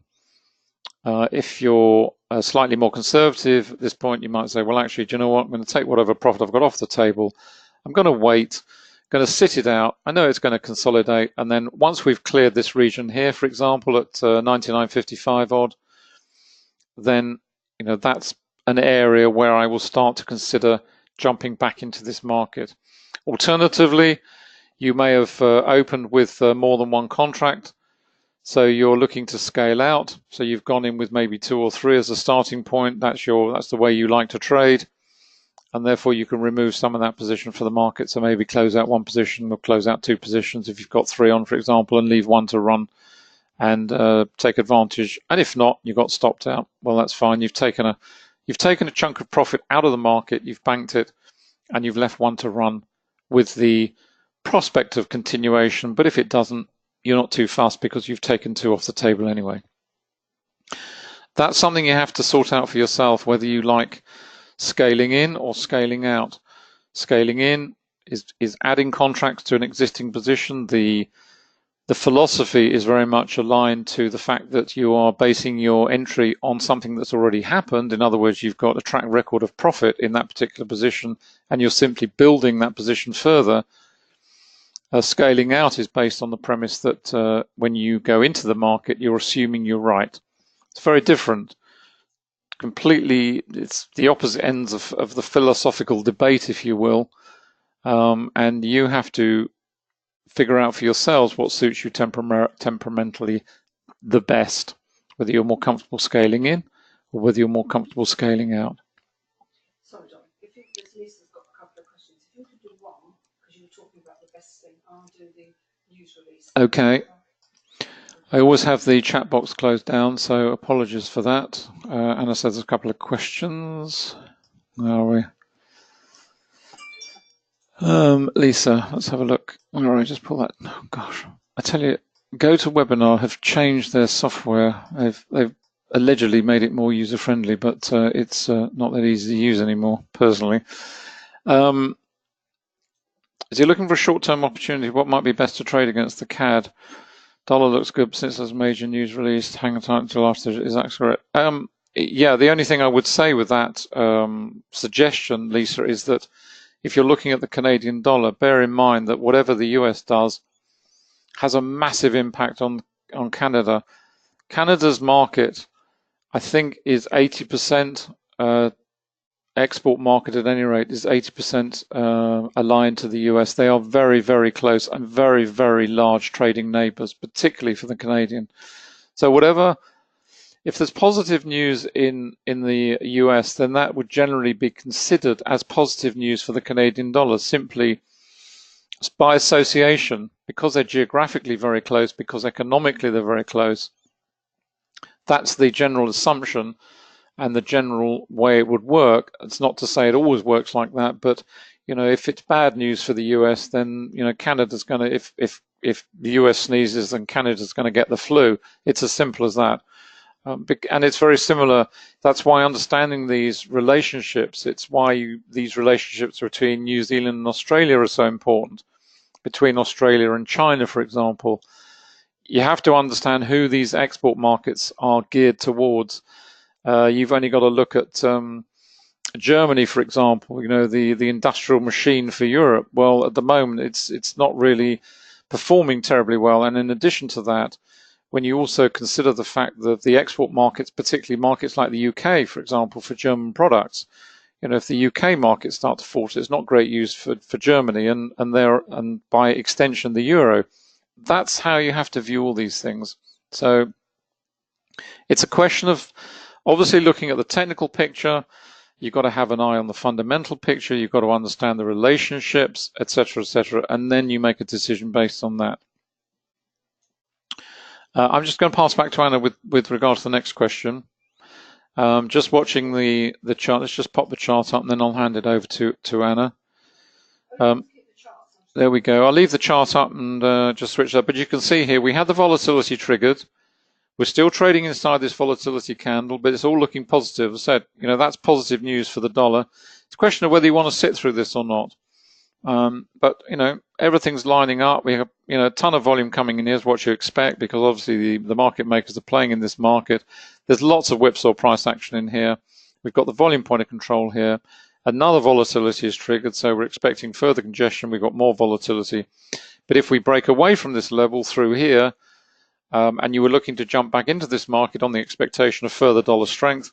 If you're slightly more conservative at this point, you might say, well, actually, do you know what? I'm going to take whatever profit I've got off the table. I'm going to wait, going to sit it out. I know it's going to consolidate. And then once we've cleared this region here, for example, at 99.55 odd, then that's an area where I will start to consider jumping back into this market. Alternatively, you may have opened with more than one contract, so you're looking to scale out. So you've gone in with maybe 2 or 3 as a starting point. That's the way you like to trade, and therefore you can remove some of that position for the market. So maybe close out 1 position or close out 2 positions if you've got 3 on, for example, and leave 1 to run and take advantage. And if not, you got stopped out. Well, that's fine. You've taken a chunk of profit out of the market, you've banked it, and you've left 1 to run with the prospect of continuation. But if it doesn't, you're not too fast because you've taken 2 off the table anyway. That's something you have to sort out for yourself, whether you like scaling in or scaling out. Scaling in is adding contracts to an existing position. The philosophy is very much aligned to the fact that you are basing your entry on something that's already happened. In other words, you've got a track record of profit in that particular position, and you're simply building that position further. Scaling out is based on the premise that when you go into the market, you're assuming you're right. It's very different. Completely, it's the opposite ends of the philosophical debate, if you will. And you have to figure out for yourselves what suits you temperamentally the best, whether you're more comfortable scaling in or whether you're more comfortable scaling out. Sorry, John, Lisa's got a couple of questions. If you could do one, because you were talking about the best thing, I'll do the news release. Okay. I always have the chat box closed down, so apologies for that. Anna says there's a couple of questions. Where are we? Lisa, let's have a look. All right, just pull that. Oh gosh, I tell you, GoToWebinar have changed their software. They've allegedly made it more user friendly, but it's not that easy to use anymore. Personally, as you're looking for a short-term opportunity, what might be best to trade against the CAD? Dollar looks good since there's major news released. Hang tight until after. Is that correct? Yeah, the only thing I would say with that suggestion, Lisa, is that if you're looking at the Canadian dollar, bear in mind that whatever the US does has a massive impact on Canada. Canada's market, I think, is 80% export market at any rate, is 80% aligned to the US. They are very, very close and very, very large trading neighbors, particularly for the Canadian. So if there's positive news in the US, then that would generally be considered as positive news for the Canadian dollar, simply by association, because they're geographically very close, because economically they're very close. That's the general assumption and the general way it would work. It's not to say it always works like that, but if it's bad news for the US, then Canada's going to, if the US sneezes, then Canada's going to get the flu. It's as simple as that. And it's very similar. That's why understanding these relationships, it's why these relationships between New Zealand and Australia are so important. Between Australia and China, for example, you have to understand who these export markets are geared towards. You've only got to look at Germany, for example, the industrial machine for Europe. Well, at the moment, it's not really performing terribly well. And in addition to that, when you also consider the fact that the export markets, particularly markets like the UK, for example, for German products, if the UK markets start to falter, it's not great news for Germany and by extension the euro. That's how you have to view all these things. So it's a question of obviously looking at the technical picture. You've got to have an eye on the fundamental picture. You've got to understand the relationships, etc., and then you make a decision based on that. I'm just going to pass back to Anna with regard to the next question. Just watching the chart. Let's just pop the chart up and then I'll hand it over to Anna. There we go. I'll leave the chart up and just switch up. But you can see here we had the volatility triggered. We're still trading inside this volatility candle, but it's all looking positive. As I said, that's positive news for the dollar. It's a question of whether you want to sit through this or not. But everything's lining up. We have a ton of volume coming in. Here's what you expect, because obviously the market makers are playing in this market. There's lots of whipsaw price action in here. We've got the volume point of control here. Another volatility is triggered, so we're expecting further congestion. We've got more volatility. But if we break away from this level through here, and you were looking to jump back into this market on the expectation of further dollar strength,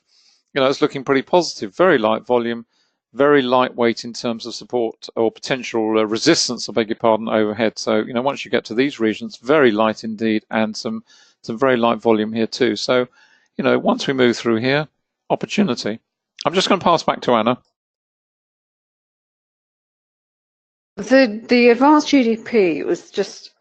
it's looking pretty positive. Very light volume, very lightweight in terms of support or potential resistance, I beg your pardon, overhead. So, once you get to these regions, very light indeed, and some very light volume here too. So, once we move through here, opportunity. I'm just going to pass back to Anna. The advanced GDP was just,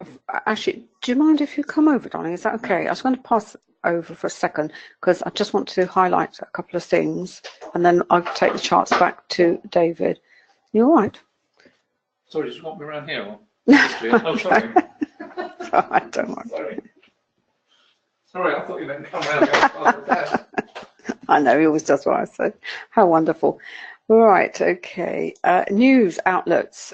actually, do you mind if you come over, darling? Is that okay? I was going to pass over for a second because I just want to highlight a couple of things, and then I'll take the charts back to David. You all right? Sorry, just want me around here? Or? Oh, sorry. Sorry, don't worry. Sorry, I thought you meant come around. I know, he always does what I say. How wonderful. Right, okay. News outlets.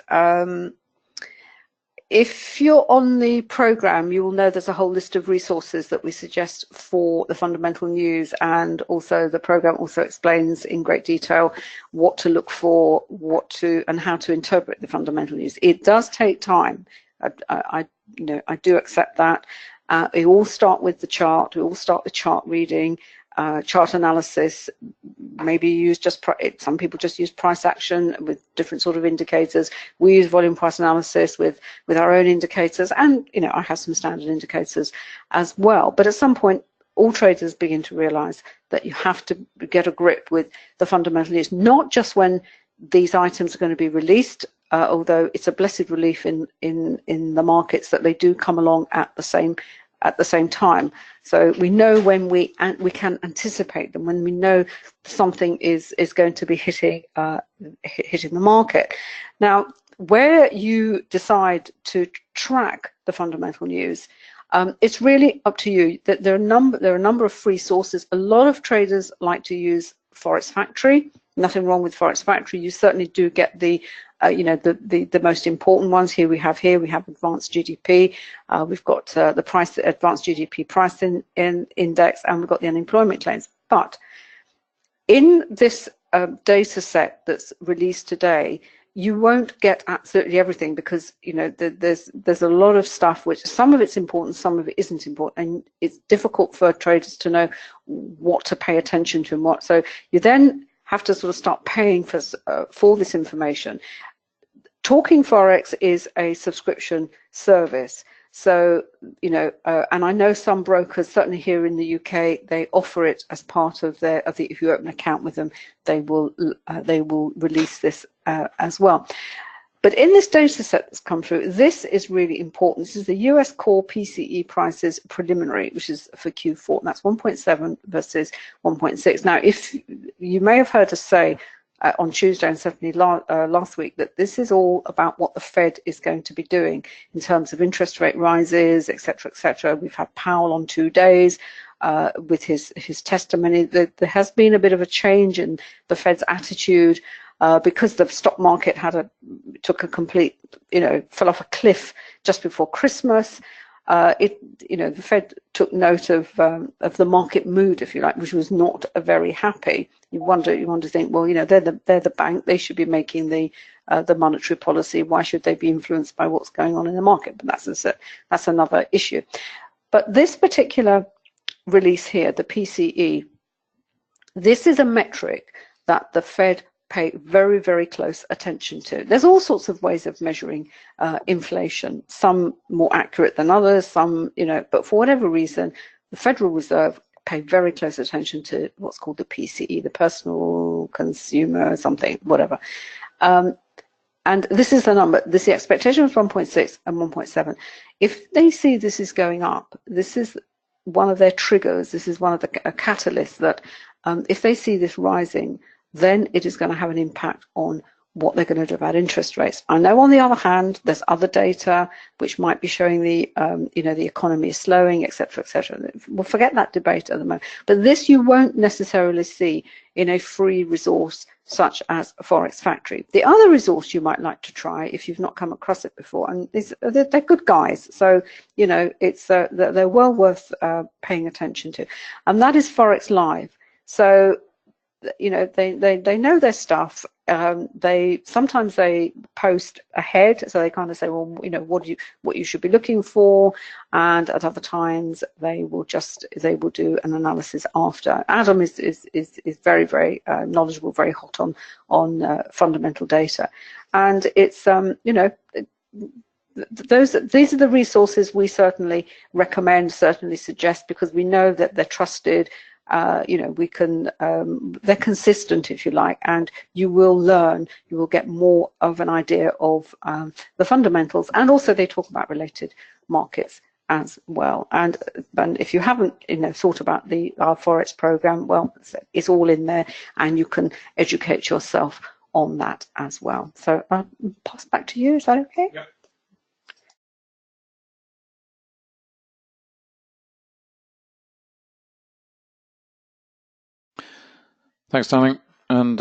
If you're on the program, you will know there's a whole list of resources that we suggest for the fundamental news, and also the program also explains in great detail what to look for, and how to interpret the fundamental news. It does take time. I do accept that. We all start with the chart. We all start with chart reading. Chart analysis, maybe use some people just use price action with different sort of indicators. We use volume price analysis with our own indicators, and I have some standard indicators as well. But at some point, all traders begin to realize that you have to get a grip with the fundamental news, not just when these items are going to be released, although it's a blessed relief in the markets that they do come along at the same time. So we know when we can anticipate them, when we know something is going to be hitting the market. Now, where you decide to track the fundamental news, it's really up to you. That there are a number of free sources. A lot of traders like to use Forex Factory. Nothing wrong with Forex Factory. You certainly do get the most important ones. We have Advance GDP. We've got the Advance GDP price index, and we've got the unemployment claims. But in this data set that's released today, you won't get absolutely everything, because there's a lot of stuff which some of it's important, some of it isn't important, and it's difficult for traders to know what to pay attention to and what. So you then have to sort of start paying for this information. Talking Forex is a subscription service. So, and I know some brokers, certainly here in the UK, they offer it as part of if you open an account with them, they will release this as well. But in this data set that's come through, this is really important. This is the US core PCE prices preliminary, which is for Q4. And that's 1.7 versus 1.6. Now, if you may have heard us say on Tuesday and certainly last week that this is all about what the Fed is going to be doing in terms of interest rate rises, etc., etc. We've had Powell on 2 days with his testimony. There has been a bit of a change in the Fed's attitude because the stock market took a complete, fell off a cliff just before Christmas. The Fed took note of the market mood, if you like, which was not very happy. You want to think, well, they're the bank, they should be making the monetary policy. Why should they be influenced by what's going on in the market? But that's another issue. But this particular release here, the PCE, this is a metric that the Fed pay very, very close attention to. There's all sorts of ways of measuring inflation, some more accurate than others, some, but for whatever reason, the Federal Reserve pay very close attention to what's called the PCE, the personal consumer something, whatever. And this is the number. The expectation was 1.6 and 1.7. If they see this is going up, this is one of their triggers. This is one of the catalysts that if they see this rising, then it is going to have an impact on what they're going to do about interest rates. I know, on the other hand, there's other data which might be showing the the economy is slowing, etc., etc. We'll forget that debate at the moment. But this you won't necessarily see in a free resource such as a Forex Factory. The other resource you might like to try, if you've not come across it before, and they're good guys, so it's they're well worth paying attention to, and that is Forex Live. So they know their stuff. They sometimes post ahead, so they kind of say, well, what you should be looking for, and at other times they will do an analysis after. Adam is very, very knowledgeable, very hot on fundamental data, and it's these are the resources we certainly recommend, certainly suggest, because we know that they're trusted. They're consistent, if you like, and you will get more of an idea of the fundamentals, and also they talk about related markets as well. And if you haven't thought about our Forex program, well, it's all in there, and you can educate yourself on that as well. So I'll pass back to you. Is that okay? Yeah. Thanks, darling. And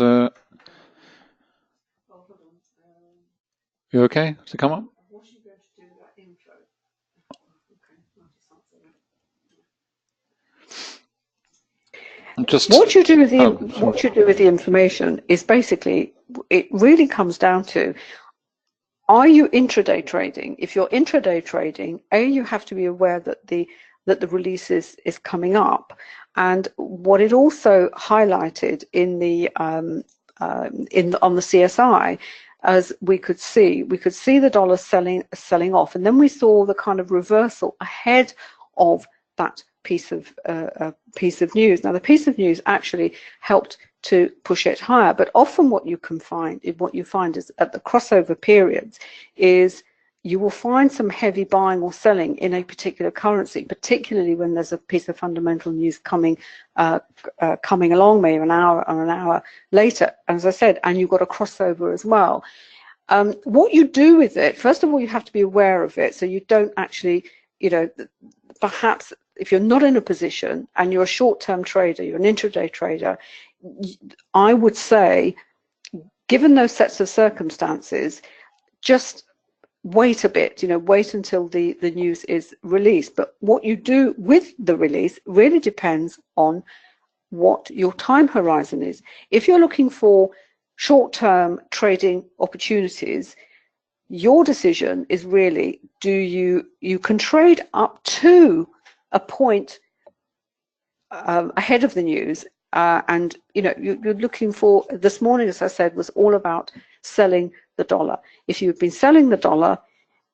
you okay to come up? What you do with the information is basically, it really comes down to, are you intraday trading? If you're intraday trading, you have to be aware that the release is coming up. And what it also highlighted in on the CSI, as we could see the dollar selling off, and then we saw the kind of reversal ahead of that piece of news. Now, the piece of news actually helped to push it higher, but often what you find is at the crossover periods is you will find some heavy buying or selling in a particular currency, particularly when there's a piece of fundamental news coming along, maybe an hour later, as I said, and you've got a crossover as well. What you do with it, first of all, you have to be aware of it, so you don't actually, perhaps if you're not in a position and you're a short-term trader, you're an intraday trader, I would say, given those sets of circumstances, just wait a bit, wait until the news is released. But what you do with the release really depends on what your time horizon is. If you're looking for short-term trading opportunities, your decision is really, you can trade up to a point ahead of the news, and you're looking for, this morning, as I said, was all about selling the dollar. If you've been selling the dollar,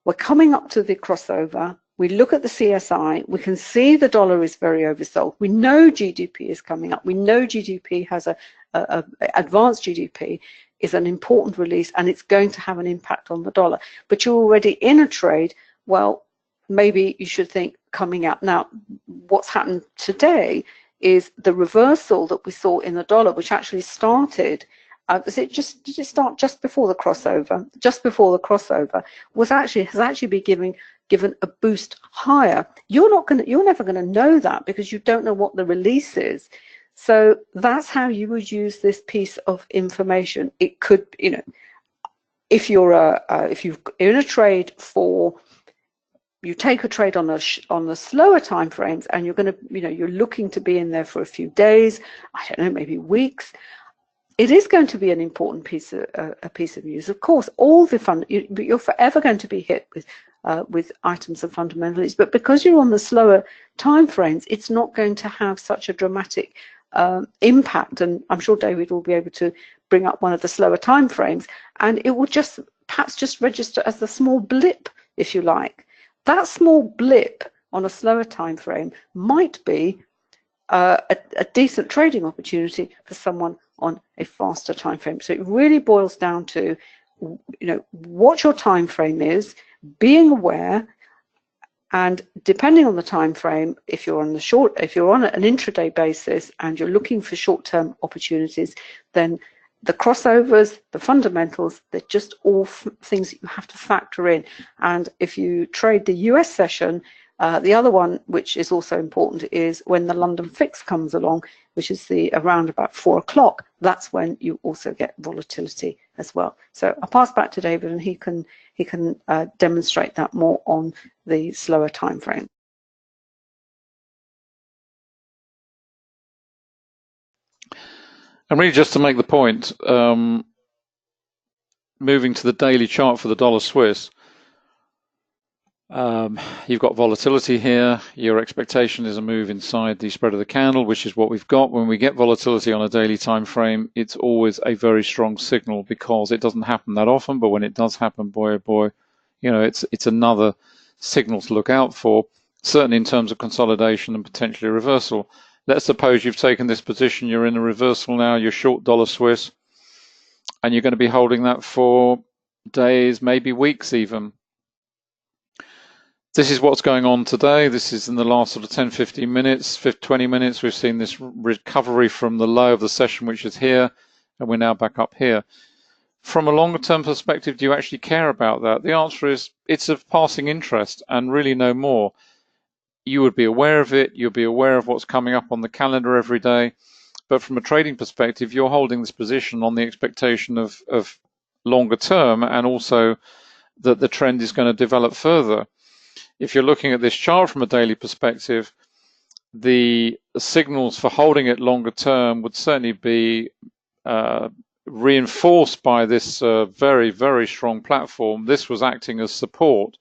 we're coming up to the crossover. We look at the CSI, we can see the dollar is very oversold. We know GDP is coming up. We know GDP has Advance GDP is an important release, and it's going to have an impact on the dollar. But you're already in a trade, well, maybe you should think coming out. Now, what's happened today is the reversal that we saw in the dollar, which actually started, did it start just before the crossover? Just before the crossover has actually been given a boost higher. You're never going to know that because you don't know what the release is. So that's how you would use this piece of information. It could, if you're in a trade you take a trade on the slower time frames, and you're going to, you're looking to be in there for a few days, I don't know, maybe weeks. It is going to be an important piece of news. Of course, you're forever going to be hit with items of fundamentals, but because you're on the slower time frames, it's not going to have such a dramatic impact. And I'm sure David will be able to bring up one of the slower time frames, and it will perhaps just register as a small blip, if you like. That small blip on a slower time frame might be a decent trading opportunity for someone on a faster time frame. So it really boils down to, what your time frame is, being aware, and depending on the time frame, if you're on an intraday basis and you're looking for short-term opportunities, then the crossovers, the fundamentals, they're just all things that you have to factor in. And if you trade the US session, the other one, which is also important, is when the London fix comes along, which is around about 4 o'clock. That's when you also get volatility as well. So I'll pass back to David, and he can demonstrate that more on the slower time frame. And really, just to make the point, moving to the daily chart for the dollar Swiss, you've got volatility here. Your expectation is a move inside the spread of the candle, which is what we've got. When we get volatility on a daily time frame, it's always a very strong signal, because it doesn't happen that often, but when it does happen, boy oh boy, you know, it's another signal to look out for, certainly in terms of consolidation and potentially a reversal. Let's suppose you've taken this position, you're in a reversal now, you're short dollar Swiss, and you're going to be holding that for days, maybe weeks even. This is what's going on today. This is in the last sort of 10, 15 minutes, 20 minutes. We've seen this recovery from the low of the session, which is here, and we're now back up here. From a longer term perspective, do you actually care about that? The answer is it's of passing interest and really no more. You would be aware of it. You'll be aware of what's coming up on the calendar every day. But from a trading perspective, you're holding this position on the expectation of longer term, and also that the trend is going to develop further. If you're looking at this chart from a daily perspective, the signals for holding it longer term would certainly be reinforced by this very, very strong platform. This was acting as support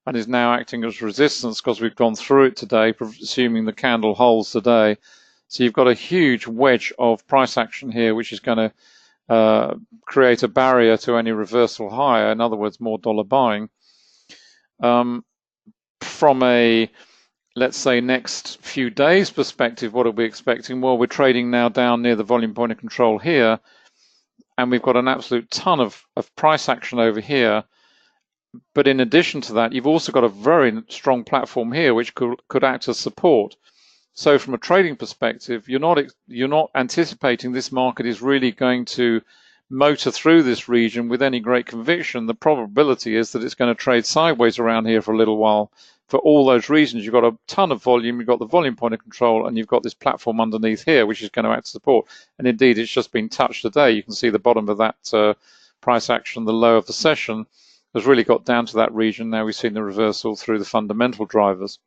and is now acting as resistance, because we've gone through it today, assuming the candle holds today. So you've got a huge wedge of price action here, which is going to create a barrier to any reversal higher. In other words, more dollar buying. From a, let's say, next few days perspective, what are we expecting? Well, we're trading now down near the volume point of control here, and we've got an absolute ton of price action over here. But in addition to that, you've also got a very strong platform here, which could act as support. So from a trading perspective, you're not anticipating this market is really going to motor through this region with any great conviction. The probability is that it's going to trade sideways around here for a little while. For all those reasons, you've got a ton of volume, you've got the volume point of control, and you've got this platform underneath here, which is going to act as support. And indeed, it's just been touched today. You can see the bottom of that price action, the low of the session, has really got down to that region. Now we've seen the reversal through the fundamental drivers.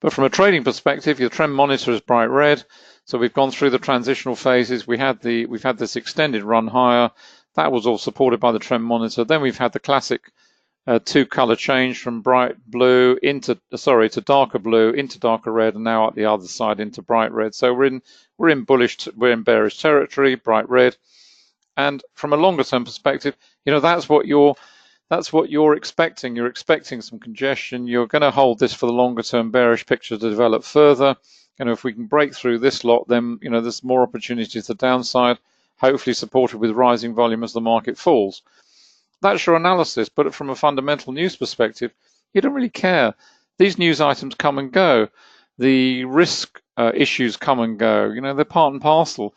But from a trading perspective, your trend monitor is bright red. So we've gone through the transitional phases. We've had this extended run higher. That was all supported by the trend monitor. Then we've had the classic two-color change from bright blue to darker blue, into darker red, and now at the other side into bright red. So we're in bearish territory, bright red. And from a longer-term perspective, you know, that's what you're expecting. You're expecting some congestion. You're going to hold this for the longer-term bearish picture to develop further. And if we can break through this lot, then, you know, there's more opportunity to the downside, hopefully supported with rising volume as the market falls. That's your analysis, but from a fundamental news perspective, you don't really care. These news items come and go. The risk issues come and go. You know, they're part and parcel.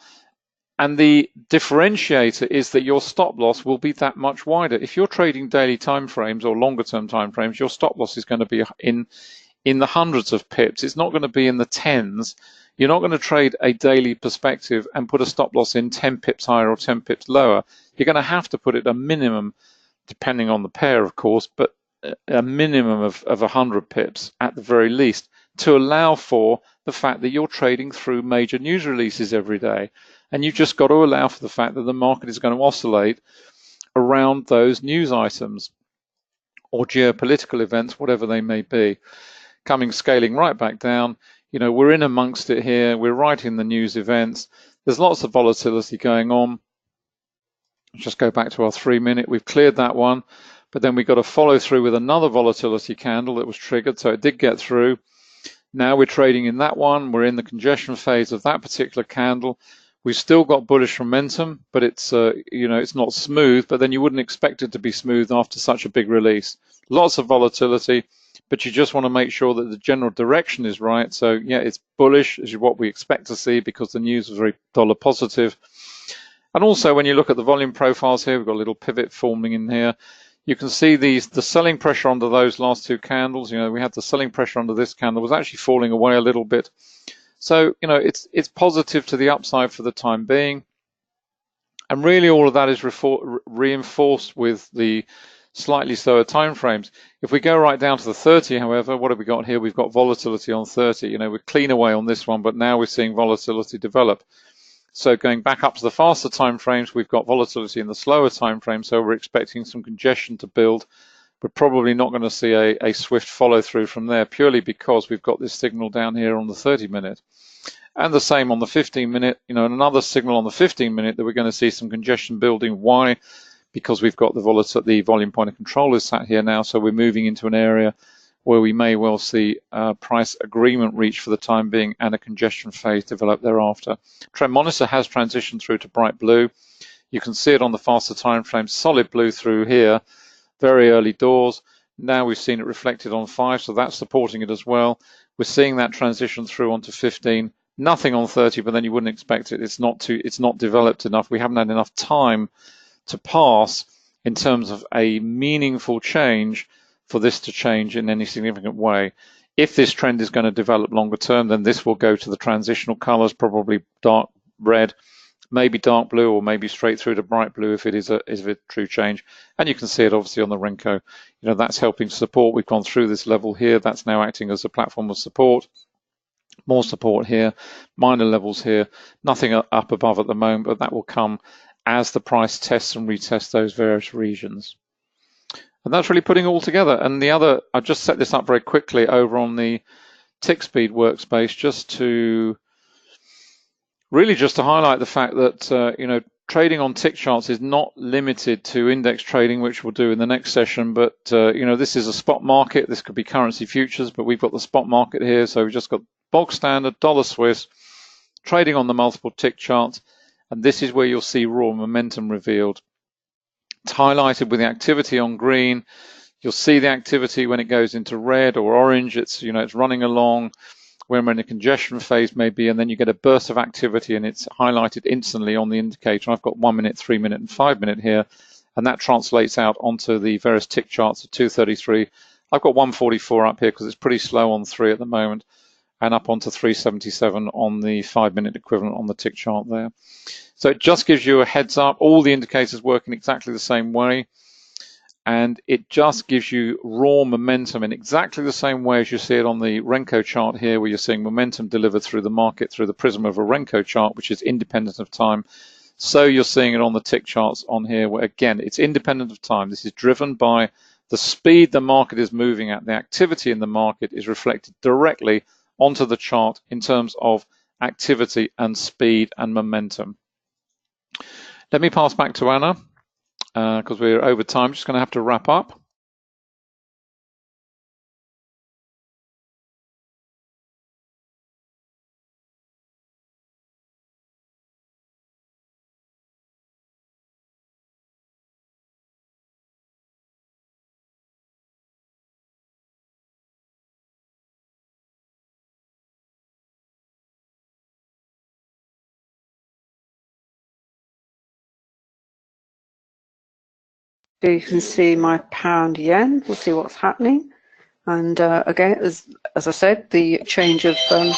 And the differentiator is that your stop loss will be that much wider. If you're trading daily timeframes or longer term timeframes, your stop loss is going to be in the hundreds of pips. It's not going to be in the tens. You're not going to trade a daily perspective and put a stop loss in 10 pips higher or 10 pips lower. You're going to have to put it a minimum, depending on the pair, of course, but a minimum of 100 pips at the very least, to allow for the fact that you're trading through major news releases every day. And you've just got to allow for the fact that the market is going to oscillate around those news items or geopolitical events, whatever they may be, scaling right back down. You know, we're in amongst it here. We're right in the news events. There's lots of volatility going on. Just go back to our 3-minute. We've cleared that one, but then we've got to follow through with another volatility candle that was triggered. So it did get through. Now we're trading in that one. We're in the congestion phase of that particular candle. We've still got bullish momentum, but it's you know, it's not smooth. But then you wouldn't expect it to be smooth after such a big release. Lots of volatility, but you just want to make sure that the general direction is right. So yeah, it's bullish, is what we expect to see, because the news was very dollar positive. And also when you look at the volume profiles here, we've got a little pivot forming in here. You can see the selling pressure under those last two candles. You know, we had the selling pressure under this candle was actually falling away a little bit. So, you know, it's positive to the upside for the time being. And really all of that is reinforced with the slightly slower time frames. If we go right down to the 30, however, what have we got here? We've got volatility on 30. You know, we're clean away on this one, but now we're seeing volatility develop. So going back up to the faster time frames, we've got volatility in the slower time frame, so we're expecting some congestion to build. We're probably not going to see a swift follow through from there, purely because we've got this signal down here on the 30-minute. And the same on the 15-minute, you know, and another signal on the 15-minute that we're going to see some congestion building. Why? Because we've got the volume point of control is sat here now, so we're moving into an area where we may well see price agreement reach for the time being and a congestion phase develop thereafter. Trend monitor has transitioned through to bright blue. You can see it on the faster time frame, solid blue through here, very early doors. Now we've seen it reflected on 5, so that's supporting it as well. We're seeing that transition through onto 15. Nothing on 30, but then you wouldn't expect it. It's not developed enough. We haven't had enough time to pass in terms of a meaningful change for this to change in any significant way. If this trend is going to develop longer term, then this will go to the transitional colors, probably dark red, maybe dark blue, or maybe straight through to bright blue if it is a true change. And you can see it obviously on the Renko. You know, that's helping support. We've gone through this level here. That's now acting as a platform of support. More support here, minor levels here, nothing up above at the moment, but that will come as the price tests and retests those various regions. And that's really putting it all together. And the other, I've just set this up very quickly over on the tick speed workspace just to highlight the fact that, you know, trading on tick charts is not limited to index trading, which we'll do in the next session. But, you know, this is a spot market. This could be currency futures, but we've got the spot market here. So we've just got bog standard, dollar Swiss, trading on the multiple tick charts. And this is where you'll see raw momentum revealed. It's highlighted with the activity on green. You'll see the activity when it goes into red or orange. It's, you know, it's running along when we're in a congestion phase maybe, and then you get a burst of activity and it's highlighted instantly on the indicator. I've got 1 minute, 3 minute and 5 minute here, and that translates out onto the various tick charts of 233. I've got 144 up here because it's pretty slow on 3 at the moment, and up onto 377 on the 5 minute equivalent on the tick chart there. So it just gives you a heads up. All the indicators work in exactly the same way, and it just gives you raw momentum in exactly the same way as you see it on the Renko chart here, where you're seeing momentum delivered through the market through the prism of a Renko chart, which is independent of time. So you're seeing it on the tick charts on here, where again, it's independent of time. This is driven by the speed the market is moving at. The activity in the market is reflected directly onto the chart in terms of activity and speed and momentum. Let me pass back to Anna because we're over time. Just going to have to wrap up. So you can see my pound yen. We'll see what's happening. And again, as I said, the change of, I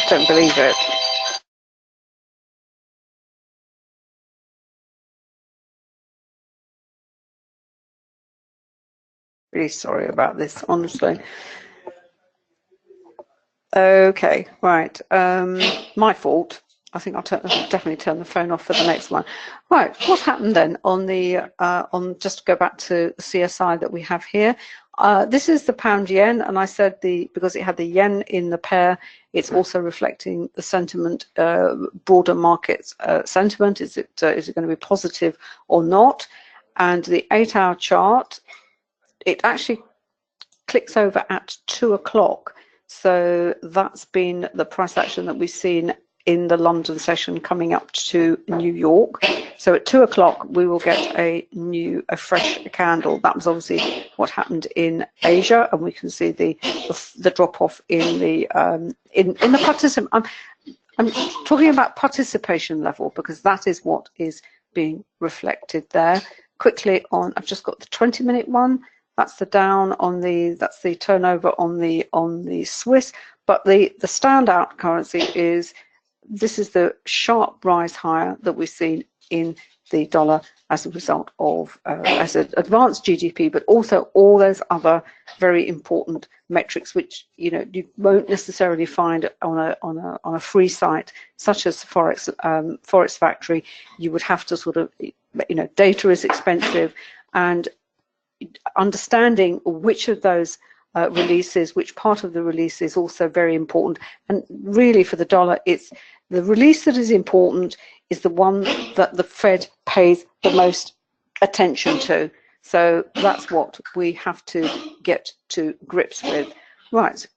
don't believe it. Really sorry about this, honestly. Okay, right. My fault. I think I'll definitely turn the phone off for the next one. Right, what happened then on the just to go back to the CSI that we have here? This is the pound yen, and I said because it had the yen in the pair, it's also reflecting the sentiment, broader market sentiment. Is it going to be positive or not? And the 8-hour chart, it actually clicks over at 2 o'clock. So that's been the price action that we've seen in the London session coming up to New York. So at 2 o'clock, we will get a fresh candle. That was obviously what happened in Asia, and we can see the drop off in the participant. I'm talking about participation level because that is what is being reflected there. Quickly on, I've just got the 20-minute one. That's the down on the, that's the turnover on the Swiss. But the standout currency is, this is the sharp rise higher that we've seen in the dollar as a result of as an advanced GDP, but also all those other very important metrics which you won't necessarily find on a free site such as Forex Factory. You would have to sort of, data is expensive, and understanding which of those releases, which part of the release is also very important. And really for the dollar, it's the release that is important is the one that the Fed pays the most attention to. So that's what we have to get to grips with. Right.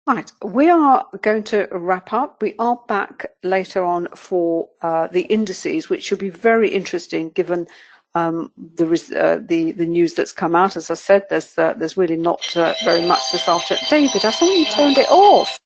Right, we are going to wrap up. We are back later on for the indices, which should be very interesting given the news that's come out. As I said, there's really not very much this afternoon. David, I think you turned it off.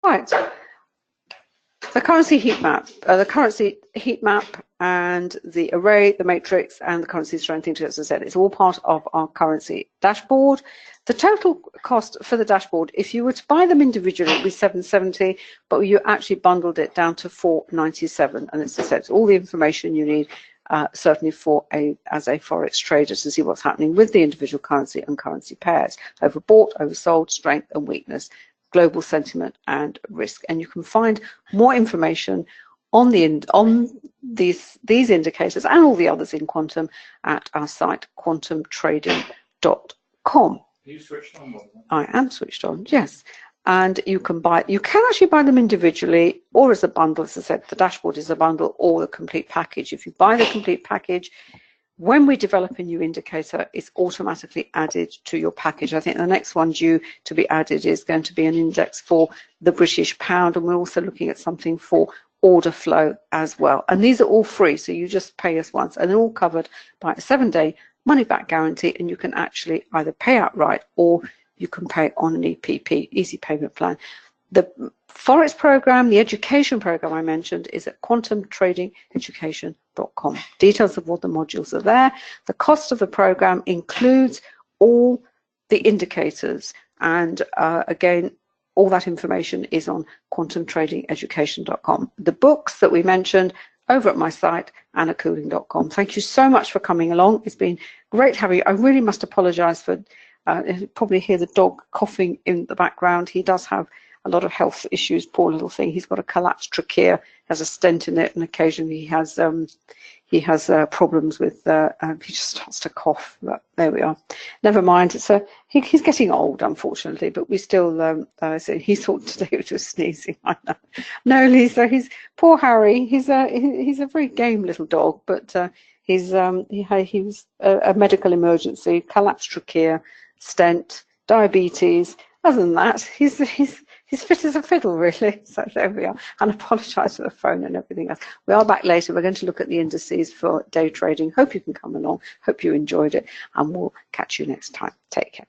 Right. The currency heat map, and the array, the matrix, and the currency strength index, as I said, it's all part of our currency dashboard. The total cost for the dashboard, if you were to buy them individually, it would be $770, but you actually bundled it down to $497, and it's all the information you need, certainly as a forex trader, to see what's happening with the individual currency and currency pairs, overbought, oversold, strength and weakness, global sentiment and risk. And you can find more information on these indicators and all the others in quantum at our site quantumtrading.com. Are you switched on? I am switched on, yes. And you can actually buy them individually or as a bundle. As I said, the dashboard is a bundle or the complete package. If you buy the complete package, when we develop a new indicator, it's automatically added to your package. I think the next one due to be added is going to be an index for the British pound, and we're also looking at something for order flow as well. And these are all free, so you just pay us once, and they're all covered by a 7-day money-back guarantee, and you can actually either pay outright or you can pay on an EPP, easy payment plan. The Forex program, the education program I mentioned, is at quantumtradingeducation.com. Details of all the modules are there. The cost of the program includes all the indicators, and again, all that information is on quantumtradingeducation.com. The books that we mentioned over at my site, annacooling.com. Thank you so much for coming along. It's been great having you. I really must apologize for, you probably hear the dog coughing in the background. He does have a lot of health issues, poor little thing. He's got a collapsed trachea, has a stent in it, and occasionally he he has problems with, he just starts to cough, but there we are. Never mind, he's getting old, unfortunately, but we still, so he thought today it was sneezing, I know. No, Lisa, poor Harry, he's a very game little dog, but he was a medical emergency, collapsed trachea, stent, diabetes. Other than that, he's fit as a fiddle, really. So there we are. And apologise for the phone and everything else. We are back later. We're going to look at the indices for day trading. Hope you can come along. Hope you enjoyed it. And we'll catch you next time. Take care.